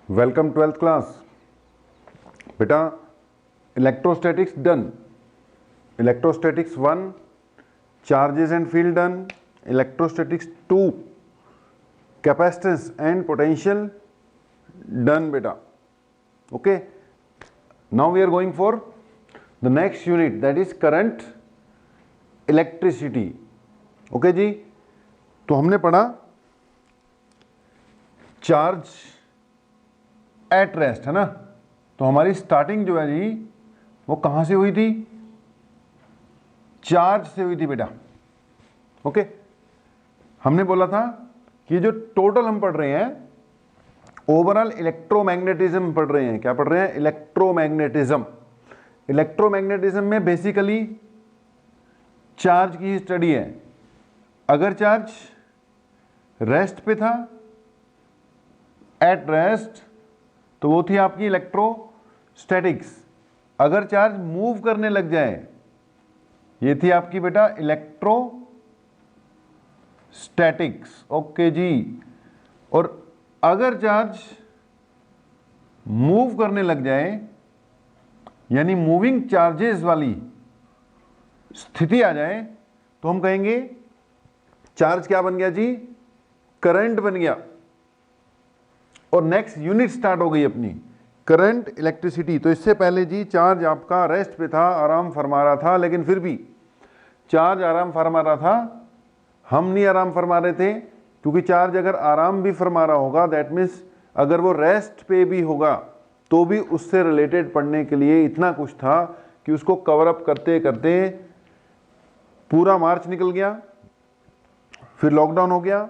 Welcome 12th class. बेटा electrostatics done, electrostatics 1 charges and field done, electrostatics 2 capacitance and potential done बेटा। Okay, now we are going for the next unit that is current electricity. Okay जी, तो हमने पढ़ा charge at rest, है ना। तो हमारी स्टार्टिंग जो है जी वो कहां से हुई थी? चार्ज से हुई थी बेटा। ओके, हमने बोला था कि जो टोटल हम पढ़ रहे हैं ओवरऑल इलेक्ट्रोमैग्नेटिज्म पढ़ रहे हैं। क्या पढ़ रहे हैं? इलेक्ट्रोमैग्नेटिज्म। इलेक्ट्रोमैग्नेटिज्म में बेसिकली चार्ज की स्टडी है। अगर चार्ज रेस्ट पे था, एट रेस्ट, तो वो थी आपकी इलेक्ट्रोस्टैटिक्स। अगर चार्ज मूव करने लग जाए, ये थी आपकी बेटा इलेक्ट्रोस्टैटिक्स। ओके जी, और अगर चार्ज मूव करने लग जाए यानी मूविंग चार्जेस वाली स्थिति आ जाए तो हम कहेंगे चार्ज क्या बन गया जी? करंट बन गया। और नेक्स्ट यूनिट स्टार्ट हो गई अपनी करंट इलेक्ट्रिसिटी। तो इससे पहले जी चार्ज आपका रेस्ट पे था, आराम फरमा रहा था, लेकिन फिर भी चार्ज आराम फरमा रहा था, हम नहीं आराम फरमा रहे थे। क्योंकि चार्ज अगर आराम भी फरमा रहा होगा दैट मीन्स अगर वो रेस्ट पे भी होगा तो भी उससे रिलेटेड पढ़ने के लिए इतना कुछ था कि उसको कवर अप करते करते पूरा मार्च निकल गया, फिर लॉकडाउन हो गया,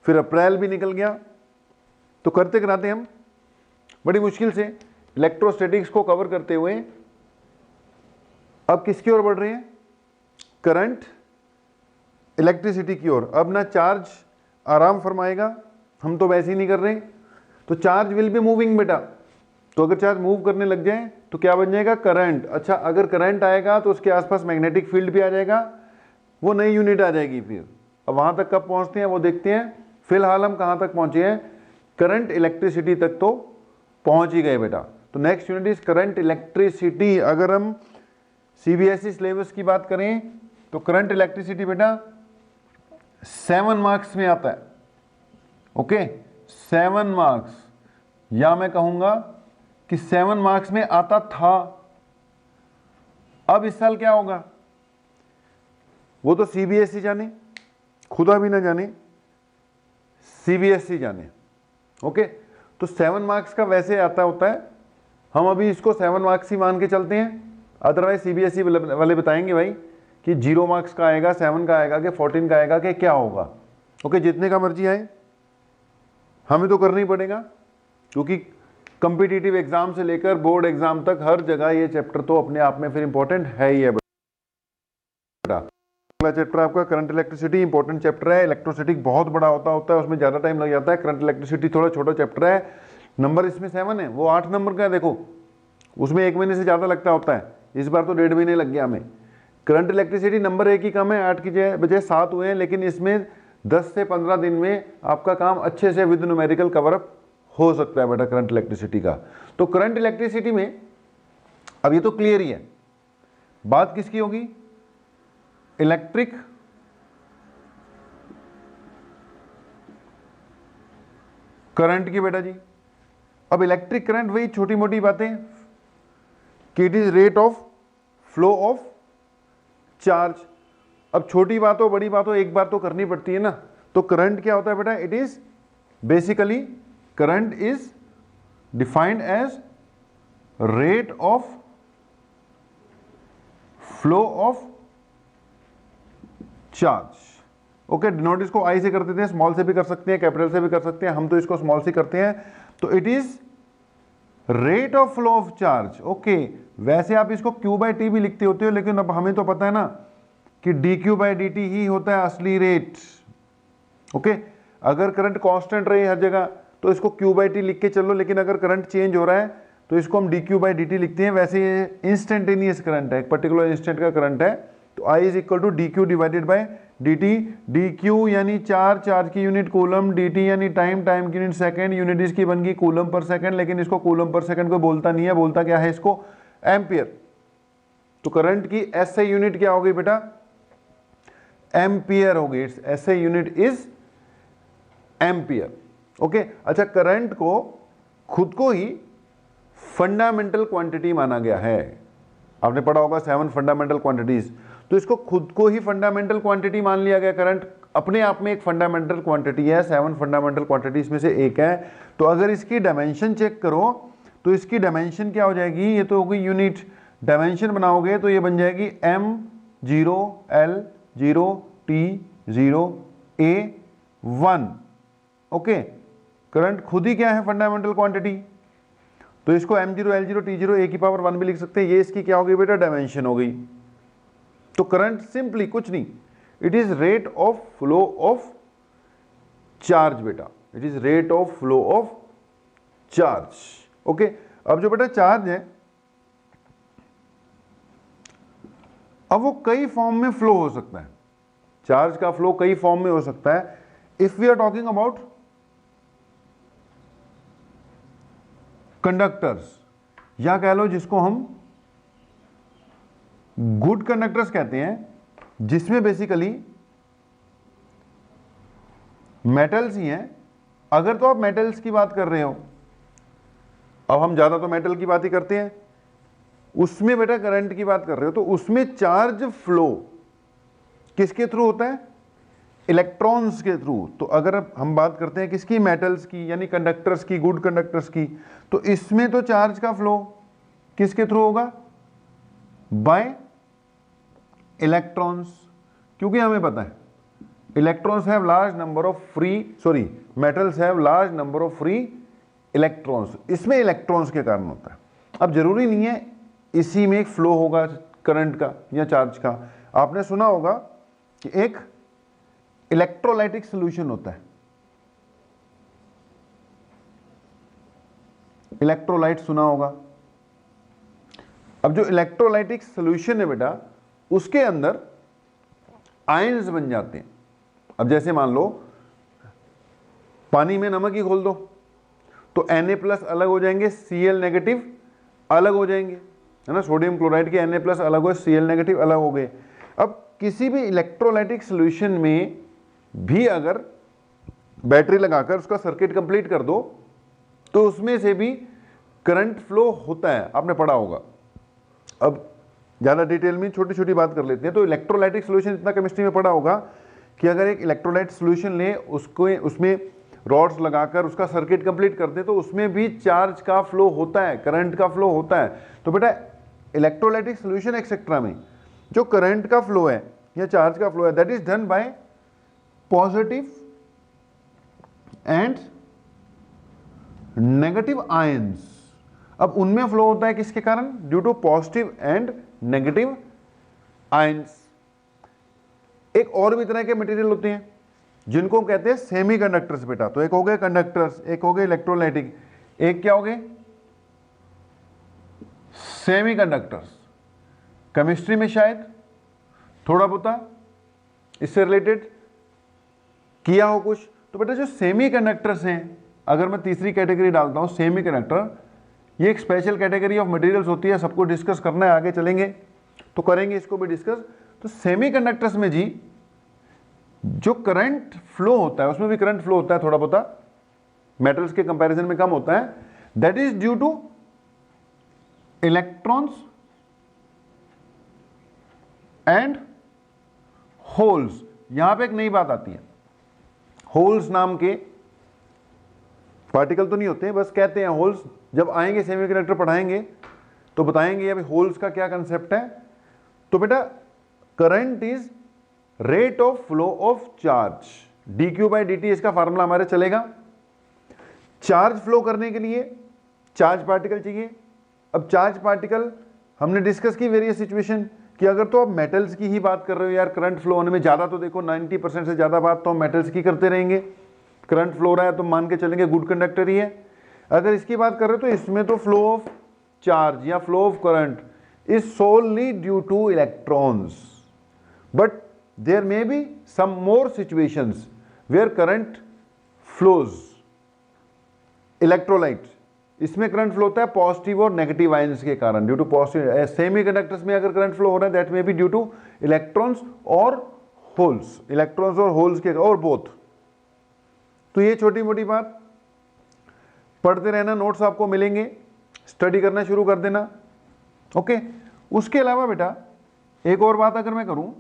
फिर अप्रैल भी निकल गया। तो करते कराते हम बड़ी मुश्किल से इलेक्ट्रोस्टैटिक्स को कवर करते हुए अब किसकी ओर बढ़ रहे हैं? करंट इलेक्ट्रिसिटी की ओर। अब ना चार्ज आराम फरमाएगा, हम तो वैसे ही नहीं कर रहे, तो चार्ज विल बी मूविंग बेटा। तो अगर चार्ज मूव करने लग जाए तो क्या बन जाएगा? करंट। अच्छा, अगर करंट आएगा तो उसके आसपास मैग्नेटिक फील्ड भी आ जाएगा, वो नई यूनिट आ जाएगी। फिर अब वहां तक कब पहुंचते हैं वो देखते हैं। फिलहाल हम कहां तक पहुंचे हैं? करंट इलेक्ट्रिसिटी तक तो पहुंच ही गए बेटा। तो next unit is current electricity. अगर हम सीबीएसई सिलेबस की बात करें तो करंट इलेक्ट्रिसिटी बेटा 7 मार्क्स में आता है। ओके, 7 मार्क्स, या मैं कहूंगा कि 7 मार्क्स में आता था। अब इस साल क्या होगा वो तो सीबीएसई जाने, खुदा भी ना जाने, सीबीएसई जाने। ओके, तो 7 मार्क्स का वैसे आता होता है, हम अभी इसको 7 मार्क्स ही मान के चलते हैं। अदरवाइज सीबीएसई वाले बताएंगे भाई कि 0 मार्क्स का आएगा, 7 का आएगा, कि 14 का आएगा, कि क्या होगा। ओके, जितने का मर्जी आए, हमें तो करना ही पड़ेगा। क्योंकि कॉम्पिटिटिव एग्जाम से लेकर बोर्ड एग्जाम तक हर जगह ये चैप्टर तो अपने आप में फिर इंपॉर्टेंट है ही है बेटा। अगला चैप्टर आपका करंट इलेक्ट्रिसिटी, इंपॉर्टेंट चैप्टर है। इलेक्ट्रोस्टैटिक बहुत बड़ा होता है, उसमें ज़्यादा टाइम लग जाता है। करंट इलेक्ट्रिसिटी थोड़ा छोटा चैप्टर है। नंबर इसमें 7 है, वो 8 नंबर का है। देखो उसमें 1 महीने से ज़्यादा लगता होता है, इस बार तो 1.5 महीने लग गया हमें। करंट इलेक्ट्रिसिटी नंबर 1 ही कम है, 8 की बजाय 7 हुए हैं, लेकिन इसमें 10 से 15 दिन में आपका काम अच्छे से विद न्यूमेरिकल कवर अप हो सकता है बेटा करंट इलेक्ट्रिसिटी का। तो करंट इलेक्ट्रिसिटी में अब ये तो क्लियर ही है, बात किसकी होगी? इलेक्ट्रिक करंट की बेटा जी। अब इलेक्ट्रिक करंट वही छोटी मोटी बातें कि it is rate of flow of charge. अब छोटी बात हो बड़ी बात हो एक बार तो करनी पड़ती है ना। तो करंट क्या होता है बेटा? It is basically current is defined as rate of flow of charge. Okay, denote इसको आई से कर देते हैं, स्मॉल से भी कर सकते हैं, कैपिटल से भी कर सकते हैं, हम तो इसको स्मॉल से करते हैं। तो it is rate of flow of charge. Okay, वैसे आप इसको Q/T भी लिखते होते हो, लेकिन अब हमें तो पता है ना कि dQ/dt ही होता है असली रेट। ओके, अगर करंट कांस्टेंट रहे हर जगह तो इसको Q/T लिख के चलो, लेकिन अगर करंट चेंज हो रहा है तो इसको हम dQ/dt लिखते हैं। वैसे ये इंस्टेंटेनियस करंट है, एक पर्टिकुलर इंस्टेंट का करंट है, तो I is equal to D Q divided by D T. D Q यानी चार्ज, चार्ज की यूनिट कूलम, डी टी यानी टाइम, टाइम की यूनिट सेकंड, यूनिट इसकी बन गई कूलम पर सेकंड, लेकिन इसको कूलम पर सेकंड को बोलता नहीं है, बोलता क्या है इसको, एम्पियर। तो करंट की एसआई यूनिट क्या हो गई बेटा, एम्पियर हो गई। It's SI unit is ampere. Okay, अच्छा करंट को खुद को ही फंडामेंटल क्वांटिटी माना गया है। आपने पढ़ा होगा 7 फंडामेंटल क्वांटिटीज, तो इसको खुद को ही फंडामेंटल क्वांटिटी मान लिया गया। करंट अपने आप में एक फंडामेंटल क्वांटिटी है, 7 फंडामेंटल क्वांटिटीज में से एक है। तो अगर इसकी डायमेंशन चेक करो तो इसकी डायमेंशन क्या हो जाएगी, ये तो होगी यूनिट, डायमेंशन बनाओगे तो ये बन जाएगी M0 L0 T0 A1। Okay, current खुद ही क्या है, फंडामेंटल क्वांटिटी। तो इसको M0 L0 T0 A की पावर 1 भी लिख सकते हैं। ये इसकी क्या हो गई बेटा, डायमेंशन हो गई। तो करंट सिंपली कुछ नहीं, it is rate of flow of charge बेटा, it is rate of flow of charge. Okay, अब जो बेटा चार्ज है, अब वो कई फॉर्म में फ्लो हो सकता है। चार्ज का फ्लो कई फॉर्म में हो सकता है। If we are talking about conductors, या कह लो जिसको हम गुड कंडक्टर्स कहते हैं, जिसमें बेसिकली मेटल्स ही हैं। अगर तो आप मेटल्स की बात कर रहे हो, अब हम ज्यादा तो मेटल की बात ही करते हैं, उसमें बेटा करंट की बात कर रहे हो, तो उसमें चार्ज फ्लो किसके थ्रू होता है, इलेक्ट्रॉन्स के थ्रू। तो अगर हम बात करते हैं किसकी, मेटल्स की, यानी कंडक्टर्स की, गुड कंडक्टर्स की, तो इसमें तो चार्ज का फ्लो किसके थ्रू होगा, बाय इलेक्ट्रॉन्स। क्योंकि हमें पता है electrons have large number of metals have large number of free electrons, इसमें इलेक्ट्रॉन्स के कारण होता है। अब जरूरी नहीं है इसी में एक फ्लो होगा करंट का या चार्ज का। आपने सुना होगा कि एक इलेक्ट्रोलाइटिक सॉल्यूशन होता है, इलेक्ट्रोलाइट सुना होगा। अब जो इलेक्ट्रोलाइटिक सॉल्यूशन है बेटा, उसके अंदर आयंस बन जाते हैं। अब जैसे मान लो पानी में नमक ही घोल दो तो Na+ अलग हो जाएंगे, Cl नेगेटिव अलग हो जाएंगे, है ना। सोडियम क्लोराइड के Na+ अलग हुए, Cl नेगेटिव अलग हो गए। अब किसी भी इलेक्ट्रोलाइटिक सॉल्यूशन में भी अगर बैटरी लगाकर उसका सर्किट कंप्लीट कर दो तो उसमें से भी करंट फ्लो होता है, आपने पढ़ा होगा। अब ज़्यादा डिटेल में छोटी छोटी बात कर लेते हैं। तो इलेक्ट्रोलाइटिक सॉल्यूशन इतना केमिस्ट्री में पढ़ा होगा कि अगर एक इलेक्ट्रोलाइट सॉल्यूशन ले, उसको उसमें रॉड्स लगाकर उसका सर्किट कंप्लीट कर दे तो उसमें भी चार्ज का फ्लो होता है, करंट का फ्लो होता है। तो बेटा इलेक्ट्रोलाइटिक सॉल्यूशन एक्सेट्रा में जो करंट का फ्लो है या चार्ज का फ्लो है, that is done by positive and negative ions. अब उनमें फ्लो होता है किसके कारण, due to positive and negative ions. एक और भी तरह के मटेरियल होते हैं जिनको कहते हैं सेमीकंडक्टर्स बेटा। तो एक हो गए कंडक्टर्स, एक हो गए इलेक्ट्रोलाइटिक, एक क्या हो गए सेमीकंडक्टर्स। केमिस्ट्री में शायद थोड़ा बहुत इससे रिलेटेड किया हो कुछ। तो बेटा जो सेमीकंडक्टर्स हैं, अगर मैं तीसरी कैटेगरी डालता हूं सेमीकंडक्टर, ये एक स्पेशल कैटेगरी ऑफ मटेरियल्स होती है। सबको डिस्कस करना है, आगे चलेंगे तो करेंगे इसको भी डिस्कस। तो सेमीकंडक्टर्स में जी जो करंट फ्लो होता है, उसमें भी करंट फ्लो होता है थोड़ा बहुत, मेटल्स के कंपैरिजन में कम होता है। That is due two electrons and holes. यहां पे एक नई बात आती है, होल्स नाम के पार्टिकल तो नहीं होते हैं, बस कहते हैं होल्स। जब आएंगे सेमीकंडक्टर पढ़ाएंगे तो बताएंगे अभी होल्स का क्या कंसेप्ट है। तो बेटा current is rate of flow of charge, dq/dt इसका फार्मूला हमारे चलेगा। चार्ज फ्लो करने के लिए चार्ज पार्टिकल चाहिए। अब चार्ज पार्टिकल हमने डिस्कस की वेरियस सिचुएशन कि अगर तो आप मेटल्स की ही बात कर रहे हो यार, करंट फ्लो होने में ज़्यादा, तो देखो 90% से ज़्यादा बात तो हम मेटल्स की करते रहेंगे। करंट फ्लो रहा है तो मान के चलेंगे गुड कंडक्टर ही है। अगर इसकी बात कर रहे हो तो इसमें तो फ्लो ऑफ चार्ज या flow of current is solely due two electrons. but there may be some more situations where current flows. Electrolyte, इसमें करंट फ्लो होता है पॉजिटिव और नेगेटिव आयंस के कारण, ड्यू टू पॉजिटिव। सेमीकंडक्टर्स में अगर current flow हो रहा है that may be due two electrons और होल्स, इलेक्ट्रॉन्स और होल्स के, और बोथ। तो ये छोटी मोटी बात पढ़ते रहना, नोट्स आपको मिलेंगे, स्टडी करना शुरू कर देना। ओके, उसके अलावा बेटा एक और बात अगर मैं करूं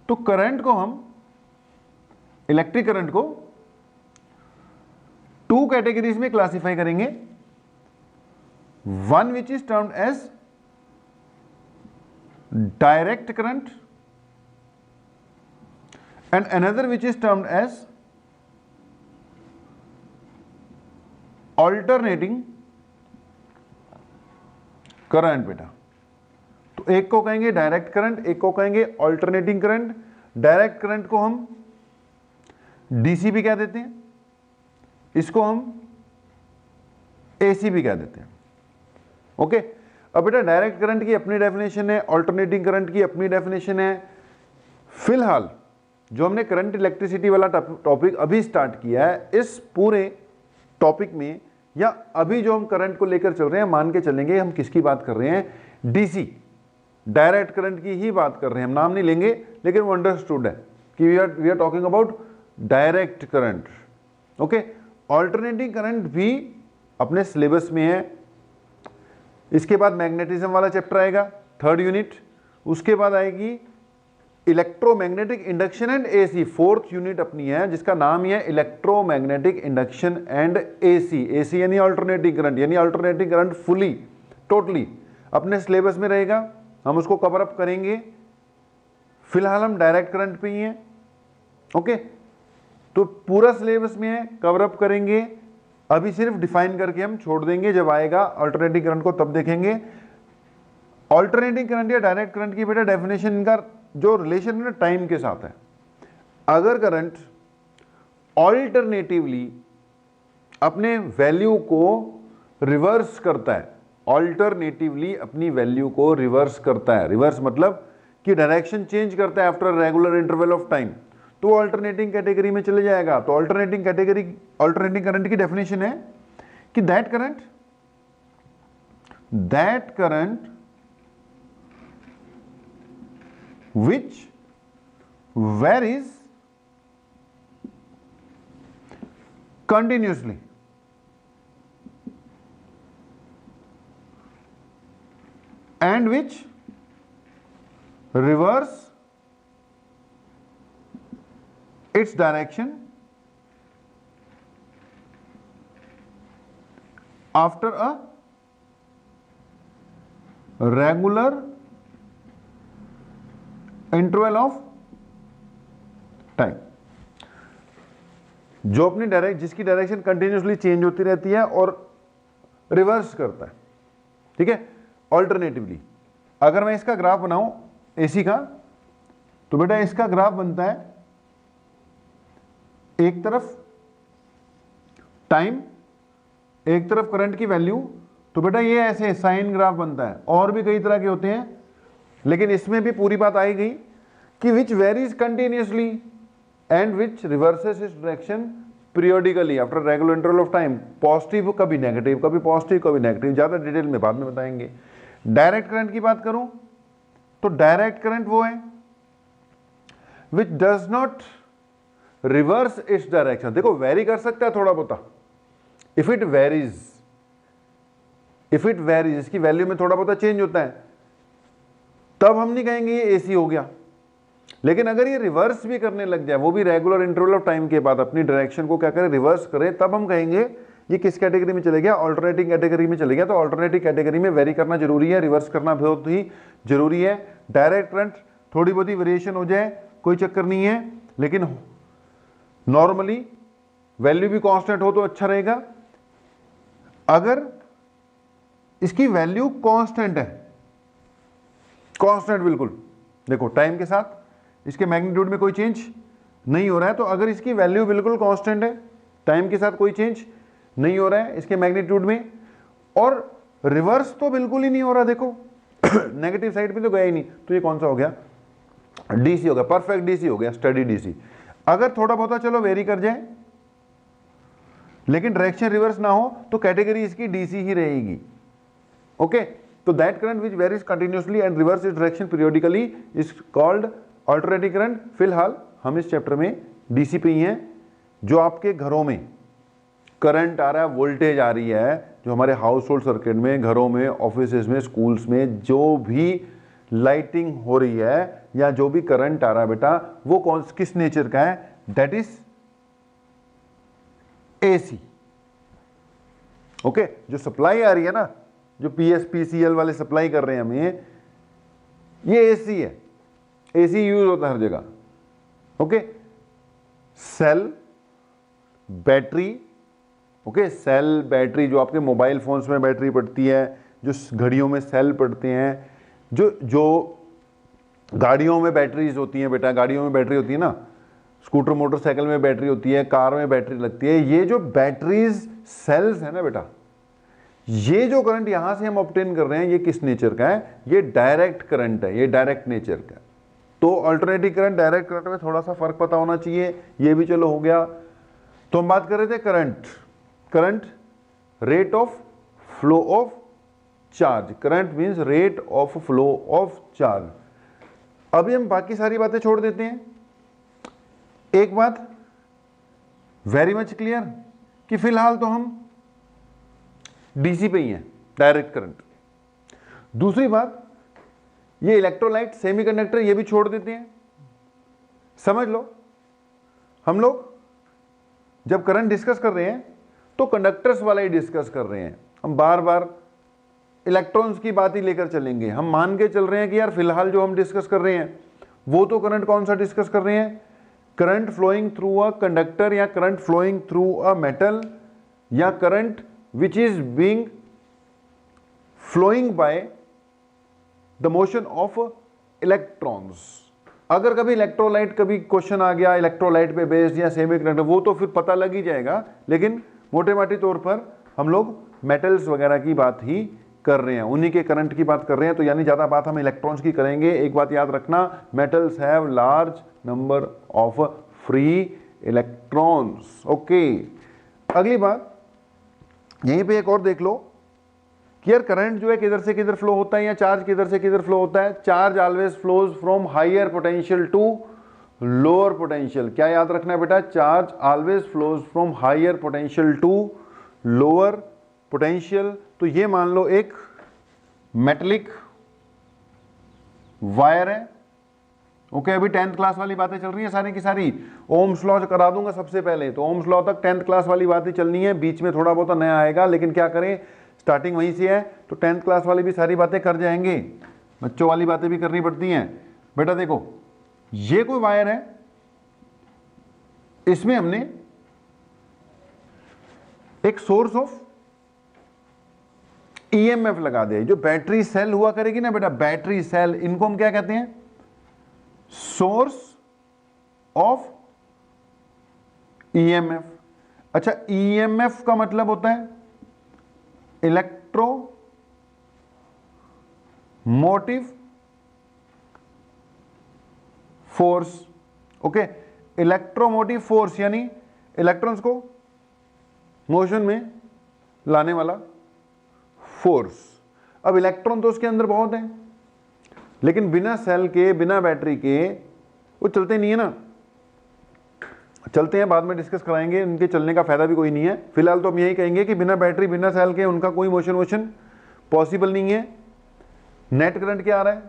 तो करंट को हम, इलेक्ट्रिक करंट को 2 कैटेगरीज में क्लासिफाई करेंगे। One which is termed as direct current and another which is termed as alternating current बेटा। तो एक को कहेंगे डायरेक्ट करंट, एक को कहेंगे ऑल्टरनेटिंग करंट। डायरेक्ट करंट को हम डीसी भी कह देते हैं, इसको हम एसी भी कह देते हैं। ओके, अब बेटा डायरेक्ट करंट की अपनी डेफिनेशन है, ऑल्टरनेटिंग करंट की अपनी डेफिनेशन है। फिलहाल जो हमने करंट इलेक्ट्रिसिटी वाला टॉपिक अभी स्टार्ट किया है, इस पूरे टॉपिक में या अभी जो हम करंट को लेकर चल रहे हैं, मान के चलेंगे हम किसकी बात कर रहे हैं, डीसी डायरेक्ट करंट की ही बात कर रहे हैं। हम नाम नहीं लेंगे लेकिन वो अंडरस्टूड है कि we are talking about direct current. Okay, alternating current भी अपने सिलेबस में है। इसके बाद मैग्नेटिज्म वाला चैप्टर आएगा, 3rd यूनिट। उसके बाद आएगी electromagnetic induction and AC, 4th unit अपनी है जिसका नाम ही है electromagnetic induction and AC. AC यानी ऑल्टरनेटिंग करंट, यानी ऑल्टरनेटिंग करंट फुली टोटली अपने सिलेबस में रहेगा, हम उसको कवर अप करेंगे। फिलहाल हम डायरेक्ट करंट पे ही हैं। ओके, तो पूरा सिलेबस में है, कवर अप करेंगे। अभी सिर्फ डिफाइन करके हम छोड़ देंगे, जब आएगा अल्टरनेटिंग करंट को तब देखेंगे। अल्टरनेटिंग करंट या डायरेक्ट करंट की बेटा डेफिनेशन, इनका जो रिलेशन है ना टाइम के साथ है। अगर करंट ऑल्टरनेटिवली अपने वैल्यू को रिवर्स करता है, ऑल्टरनेटिवली अपनी वैल्यू को रिवर्स करता है, रिवर्स मतलब कि डायरेक्शन चेंज करता है after regular interval of time, तो ऑल्टरनेटिंग कैटेगरी में चले जाएगा। तो ऑल्टरनेटिंग कैटेगरी, ऑल्टरनेटिंग करंट की डेफिनेशन है कि that current which varies continuously and which reverse its direction after a regular interval of time. जो अपनी जिसकी डायरेक्शन कंटिन्यूसली चेंज होती रहती है और रिवर्स करता है, ठीक है, ऑल्टरनेटिवली। अगर मैं इसका ग्राफ बनाऊं एसी का, तो बेटा इसका ग्राफ बनता है एक तरफ टाइम, एक तरफ करंट की वैल्यू। तो बेटा ये ऐसे साइन ग्राफ बनता है, और भी कई तरह के होते हैं, लेकिन इसमें भी पूरी बात आई गई कि which varies continuously and which reverses its direction periodically after regular interval of time. Positive कभी नेगेटिव, कभी पॉजिटिव कभी नेगेटिव, ज्यादा डिटेल में बाद में बताएंगे। डायरेक्ट करंट की बात करूं तो डायरेक्ट करंट वो है which does not reverse its direction. देखो वेरी कर सकता है थोड़ा बहुत, इफ इट वेरीज, इसकी वैल्यू में थोड़ा बहुत चेंज होता है, तब हम नहीं कहेंगे ये एसी हो गया। लेकिन अगर ये रिवर्स भी करने लग जाए, वो भी रेगुलर इंटरवल ऑफ टाइम के बाद अपनी डायरेक्शन को क्या करे, रिवर्स करे, तब हम कहेंगे ये किस कैटेगरी में चले गया, ऑल्टरनेटिंग कैटेगरी में चले गया। तो ऑल्टरनेटिंग कैटेगरी में वेरी करना जरूरी है, रिवर्स करना बहुत ही जरूरी है। डायरेक्ट करंट थोड़ी बहुत ही वेरिएशन हो जाए कोई चक्कर नहीं है, लेकिन नॉर्मली वैल्यू भी कांस्टेंट हो तो अच्छा रहेगा। अगर इसकी वैल्यू कांस्टेंट है, कांस्टेंट बिल्कुल, देखो टाइम के साथ इसके मैग्नीट्यूड में कोई चेंज नहीं हो रहा है, तो अगर इसकी वैल्यू बिल्कुल कांस्टेंट है, टाइम के साथ कोई चेंज नहीं हो रहा है इसके मैग्नीट्यूड में, और रिवर्स तो बिल्कुल ही नहीं हो रहा, देखो नेगेटिव साइड पे तो गया ही नहीं, तो ये कौन सा हो गया, डीसी हो गया, परफेक्ट डीसी हो गया, स्टडी डीसी। अगर थोड़ा बहुत चलो वेरी कर जाए लेकिन डायरेक्शन रिवर्स ना हो तो कैटेगरी इसकी डीसी ही रहेगी। ओके, तो that current which varies continuously and reverse is direction periodically is called alternating current. फिलहाल हम इस चैप्टर में डीसी पे ही हैं। जो आपके घरों में करंट आ रहा है, वोल्टेज आ रही है, जो हमारे हाउस होल्ड सर्किट में, घरों में, ऑफिसेज में, स्कूल्स में जो भी लाइटिंग हो रही है या जो भी करंट आ रहा है बेटा, वो कौन किस नेचर का है? That is AC. ओके, जो सप्लाई आ रही है ना, जो पीएसपीसीएल वाले सप्लाई कर रहे हैं हमें, ये एसी है। एसी यूज होता है हर जगह। Okay, cell, battery, okay, cell battery, जो आपके मोबाइल फोन्स में बैटरी पड़ती है, जो घड़ियों में सेल पड़ते हैं, जो गाड़ियों में बैटरीज होती हैं बेटा, गाड़ियों में बैटरी होती है ना, स्कूटर मोटरसाइकिल में बैटरी होती है, कार में बैटरी लगती है, ये जो बैटरीज सेल्स है ना बेटा, ये जो करंट यहां से हम ऑब्टेन कर रहे हैं, ये किस नेचर का है? ये डायरेक्ट करंट है, ये डायरेक्ट नेचर का है। तो अल्टरनेटिंग करंट, डायरेक्ट करंट में थोड़ा सा फर्क पता होना चाहिए, ये भी चलो हो गया। तो हम बात कर रहे थे current rate of flow of charge. Current means rate of flow of charge. अभी हम बाकी सारी बातें छोड़ देते हैं। एक बात वेरी मच क्लियर कि फिलहाल तो हम डीसी पे ही हैं, डायरेक्ट करंट। दूसरी बात, ये इलेक्ट्रोलाइट, सेमीकंडक्टर, ये भी छोड़ देते हैं। समझ लो, हम लोग जब करंट डिस्कस कर रहे हैं तो कंडक्टर्स वाला ही डिस्कस कर रहे हैं। हम बार बार इलेक्ट्रॉन्स की बात ही लेकर चलेंगे। हम मान के चल रहे हैं कि यार फिलहाल जो हम डिस्कस कर रहे हैं वो तो करंट कौन सा डिस्कस कर रहे हैं? Current flowing through a conductor, या current flowing through a metal, या current which is being flowing by the motion of electrons. अगर कभी इलेक्ट्रोलाइट, कभी क्वेश्चन आ गया इलेक्ट्रोलाइट पे बेस्ड या सेमीकंडक्टर, वो तो फिर पता लग ही जाएगा, लेकिन मोटे माटी तौर पर हम लोग मेटल्स वगैरह की बात ही कर रहे हैं, उन्हीं के करंट की बात कर रहे हैं। तो यानी ज्यादा बात हम इलेक्ट्रॉन्स की करेंगे। एक बात याद रखना, metals have large number of free electrons. Okay, अगली बात यहीं पे एक और देख लो कि यार करंट जो है किधर से किधर फ्लो होता है, या चार्ज किधर से किधर फ्लो होता है? Charge always flows from higher potential to lower potential. क्या याद रखना है बेटा? Charge always flows from higher potential to lower potential. तो ये मान लो एक मेटलिक वायर है। ओके, अभी 10th क्लास वाली बातें चल रही है सारी की सारी। ओम्स लॉ करा दूंगा सबसे पहले, तो ओम्स लॉ तक 10th क्लास वाली बातें चलनी है, बीच में थोड़ा बहुत नया आएगा, लेकिन क्या करें, स्टार्टिंग वहीं से है, तो 10th क्लास वाली भी सारी बातें कर जाएंगे, बच्चों वाली बातें भी करनी पड़ती हैं। बेटा देखो, ये कोई वायर है, इसमें हमने एक सोर्स ऑफ ईएमएफ लगा दिया। जो बैटरी सेल हुआ करेगी ना बेटा, बैटरी सेल, इनको हम क्या कहते हैं? Source of EMF. अच्छा, ईएमएफ का मतलब होता है electro motive force. Okay, electromotive force यानी इलेक्ट्रॉन्स को मोशन में लाने वाला फोर्स। अब इलेक्ट्रॉन तो उसके अंदर बहुत है, लेकिन बिना सेल के, बिना बैटरी के वो चलते नहीं है ना। चलते हैं, बाद में डिस्कस कराएंगे, उनके चलने का फायदा भी कोई नहीं है। फिलहाल तो हम यही कहेंगे कि बिना बैटरी, बिना सेल के उनका कोई मोशन पॉसिबल नहीं है। नेट करंट क्या आ रहा है?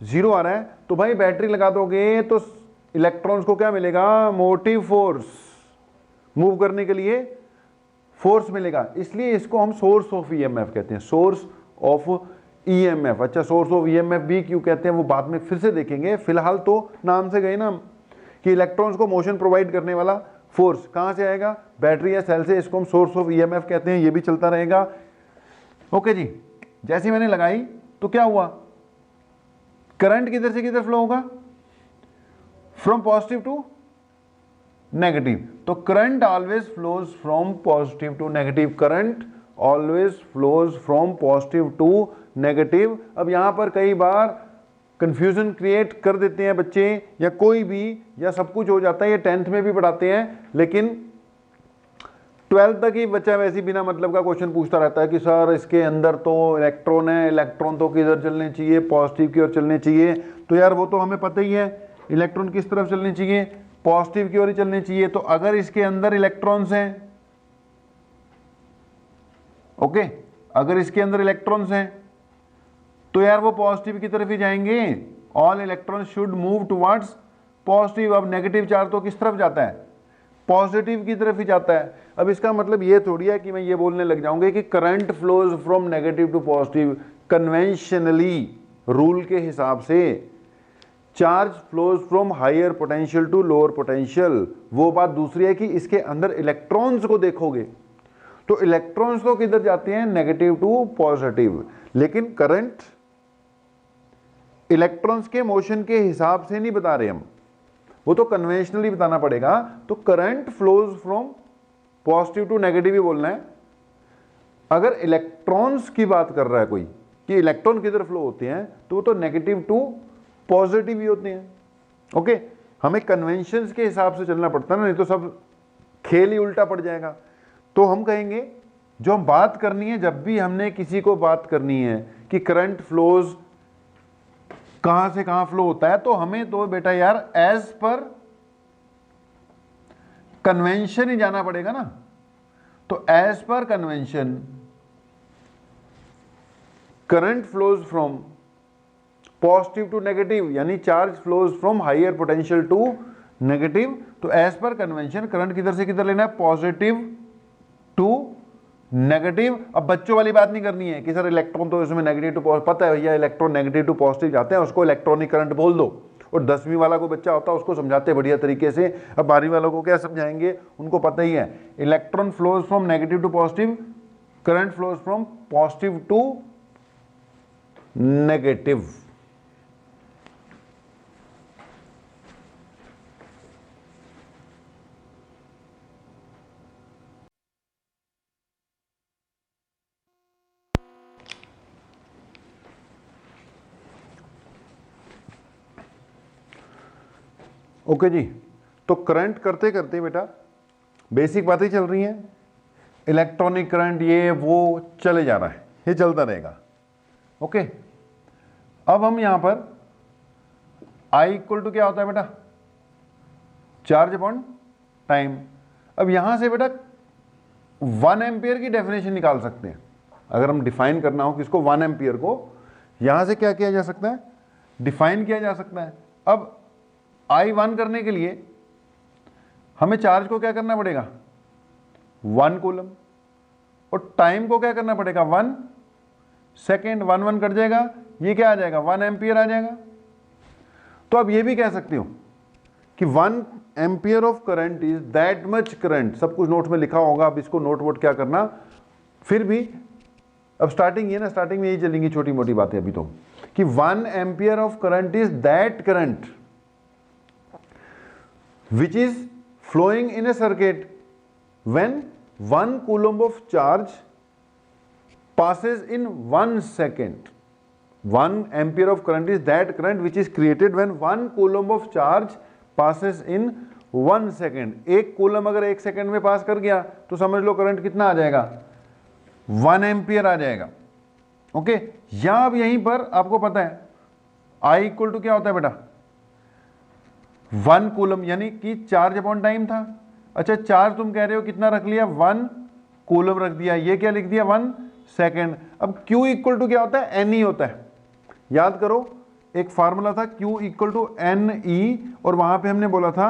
0 आ रहा है। तो भाई बैटरी लगा दोगे तो इलेक्ट्रॉन्स को क्या मिलेगा? मोटिव फोर्स, मूव करने के लिए फोर्स मिलेगा। इसलिए इसको हम सोर्स ऑफ ईएमएफ कहते हैं, सोर्स ऑफ ईएमएफ। अच्छा, सोर्स ऑफ ईएमएफ भी क्यों कहते हैं वो बाद में फिर से देखेंगे। फिलहाल तो नाम से गए ना कि इलेक्ट्रॉन्स को मोशन प्रोवाइड करने वाला फोर्स कहां से आएगा? बैटरी या सेल से। इसको हम सोर्स ऑफ ईएमएफ कहते हैं, ये भी चलता रहेगा। ओके जी, जैसे मैंने लगाई तो क्या हुआ? करंट किधर से किधर फ्लो होगा? From positive to negative. तो current always flows from positive to negative. Current always flows from positive to negative. अब यहां पर कई बार कंफ्यूजन क्रिएट कर देते हैं बच्चे, या कोई भी, या सब कुछ हो जाता है। ये 10th में भी पढ़ाते हैं, लेकिन 12th तक ही बच्चा वैसे ही बिना मतलब का क्वेश्चन पूछता रहता है कि सर इसके अंदर तो इलेक्ट्रॉन है, इलेक्ट्रॉन तो किधर चलने चाहिए, पॉजिटिव की ओर चलने चाहिए। तो यार वो तो हमें पता ही है, इलेक्ट्रॉन किस तरफ चलने चाहिए, पॉजिटिव की ओर ही चलने चाहिए। तो अगर इसके अंदर इलेक्ट्रॉन्स हैं, ओके, अगर इसके अंदर इलेक्ट्रॉन्स हैं तो यार वो पॉजिटिव की तरफ ही जाएंगे। All electron should move towards positive. अब नेगेटिव चार्ज तो किस तरफ जाता है, पॉजिटिव की तरफ ही जाता है। अब इसका मतलब ये थोड़ी है कि मैं ये बोलने लग जाऊंगा कि current flows from negative to positive. Conventionally rule के हिसाब से charge flows from higher potential to lower potential. वो बात दूसरी है कि इसके अंदर इलेक्ट्रॉन्स को देखोगे तो इलेक्ट्रॉन्स तो किधर जाते हैं, नेगेटिव टू पॉजिटिव। लेकिन करंट इलेक्ट्रॉन्स के मोशन के हिसाब से नहीं बता रहे हम, वो तो कन्वेंशनली बताना पड़ेगा। तो current flows from positive to negative ही बोलना है। अगर इलेक्ट्रॉन्स की बात कर रहा है कोई कि इलेक्ट्रॉन किधर फ्लो होते हैं, तो वो तो नेगेटिव टू पॉजिटिव ही होते हैं। ओके, हमें कन्वेंशंस के हिसाब से चलना पड़ता है ना, नहीं तो सब खेल ही उल्टा पड़ जाएगा। तो हम कहेंगे जो हम बात करनी है, जब भी हमने किसी को बात करनी है कि करंट फ्लोज कहां से कहां फ्लो होता है, तो हमें तो बेटा यार एज पर कन्वेंशन ही जाना पड़ेगा ना। तो as per convention current flows from positive to negative, यानी charge flows from higher potential to negative. तो एज पर कन्वेंशन करंट किधर से किधर लेना है, पॉजिटिव टू नेगेटिव। अब बच्चों वाली बात नहीं करनी है कि सर इलेक्ट्रॉन तो इसमें नेगेटिव टू पॉजिटिव, पता है भैया इलेक्ट्रॉन नेगेटिव टू पॉजिटिव जाते हैं, उसको इलेक्ट्रॉनिक करंट बोल दो। और 10वीं वाला को बच्चा होता है उसको समझाते हैं बढ़िया तरीके से। अब 12वीं वालों को क्या समझाएंगे, उनको पता ही है, electron flows from negative to positive, current flows from positive to negative. Okay जी, तो करंट करते करते बेटा बेसिक बातें चल रही हैं, इलेक्ट्रॉनिक करंट ये वो चले जा रहा है, ये चलता रहेगा। ओके, अब हम यहां पर I इक्वल टू क्या होता है बेटा, चार्ज अपॉन टाइम। अब यहां से बेटा 1 एम्पियर की डेफिनेशन निकाल सकते हैं। अगर हम डिफाइन करना हो किसको, 1 एम्पियर को, यहां से क्या किया जा सकता है, डिफाइन किया जा सकता है। अब I1 करने के लिए हमें चार्ज को क्या करना पड़ेगा, 1 कूलम, और टाइम को क्या करना पड़ेगा, 1 सेकेंड। 1 1 कट जाएगा, ये क्या आ जाएगा, 1 एम्पियर आ जाएगा। तो अब ये भी कह सकते हो कि 1 ampere of current is that much current. सब कुछ नोट में लिखा होगा, अब इसको नोट वोट क्या करना, फिर भी अब स्टार्टिंग ये ना, स्टार्टिंग में यही चलेंगी छोटी मोटी बातें अभी तो, कि 1 ampere of current is that current which is flowing in a circuit when 1 coulomb of charge passes in 1 second. 1 ampere of current is that current which is created when 1 coulomb of charge passes in 1 second. एक coulomb अगर 1 second में पास कर गया तो समझ लो current कितना आ जाएगा, 1 ampere आ जाएगा। ओके, या अब यहीं पर आपको पता है I इक्वल टू क्या होता है बेटा, 1 कूलम, यानी कि चार्ज अपॉन टाइम था। अच्छा, चार्ज तुम कह रहे हो कितना रख लिया, 1 कूलम रख दिया, ये क्या लिख दिया, 1 सेकेंड। अब Q इक्वल टू क्या होता है, NE होता है। याद करो एक फार्मूला था Q इक्वल टू NE, और वहां पे हमने बोला था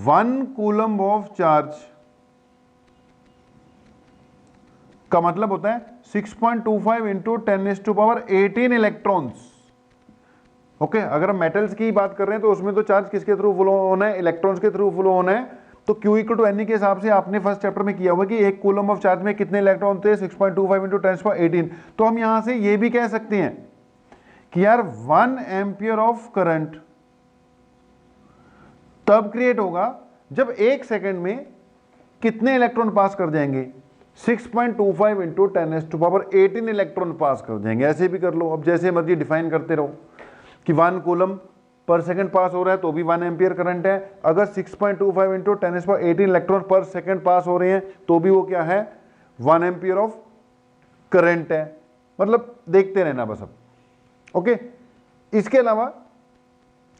1 कूलम ऑफ चार्ज का मतलब होता है 6.25 इंटू 10⁻18 इलेक्ट्रॉन्स। ओके, अगर हम मेटल्स की बात कर रहे हैं तो उसमें तो चार्ज किसके थ्रू फ्लो होना है, इलेक्ट्रॉन्स के थ्रू फ्लो होना है। तो Q इक्वल टू NE के हिसाब से आपने फर्स्ट चैप्टर में किया हुआ कि 1 कूलम ऑफ चार्ज में कितने इलेक्ट्रॉन थे, 6.25 इंटू 10⁻18। तो हम यहां से ये भी कह सकते हैं कि यार 1 एम्पियर ऑफ करंट तब क्रिएट होगा जब 1 सेकेंड में कितने इलेक्ट्रॉन पास कर जाएंगे, 6.25 इंटू 10⁻18 इलेक्ट्रॉन पास कर जाएंगे। ऐसे भी कर लो, अब जैसे मर्जी डिफाइन करते रहो कि 1 कूलम पर सेकंड पास हो रहा है तो भी 1 एम्पियर करंट है। अगर 6.25 इंटू 10⁻18 इलेक्ट्रॉन पर सेकंड पास हो रहे हैं तो भी वो क्या है, 1 एम्पियर ऑफ करंट है। मतलब देखते रहना बस अब। ओके, इसके अलावा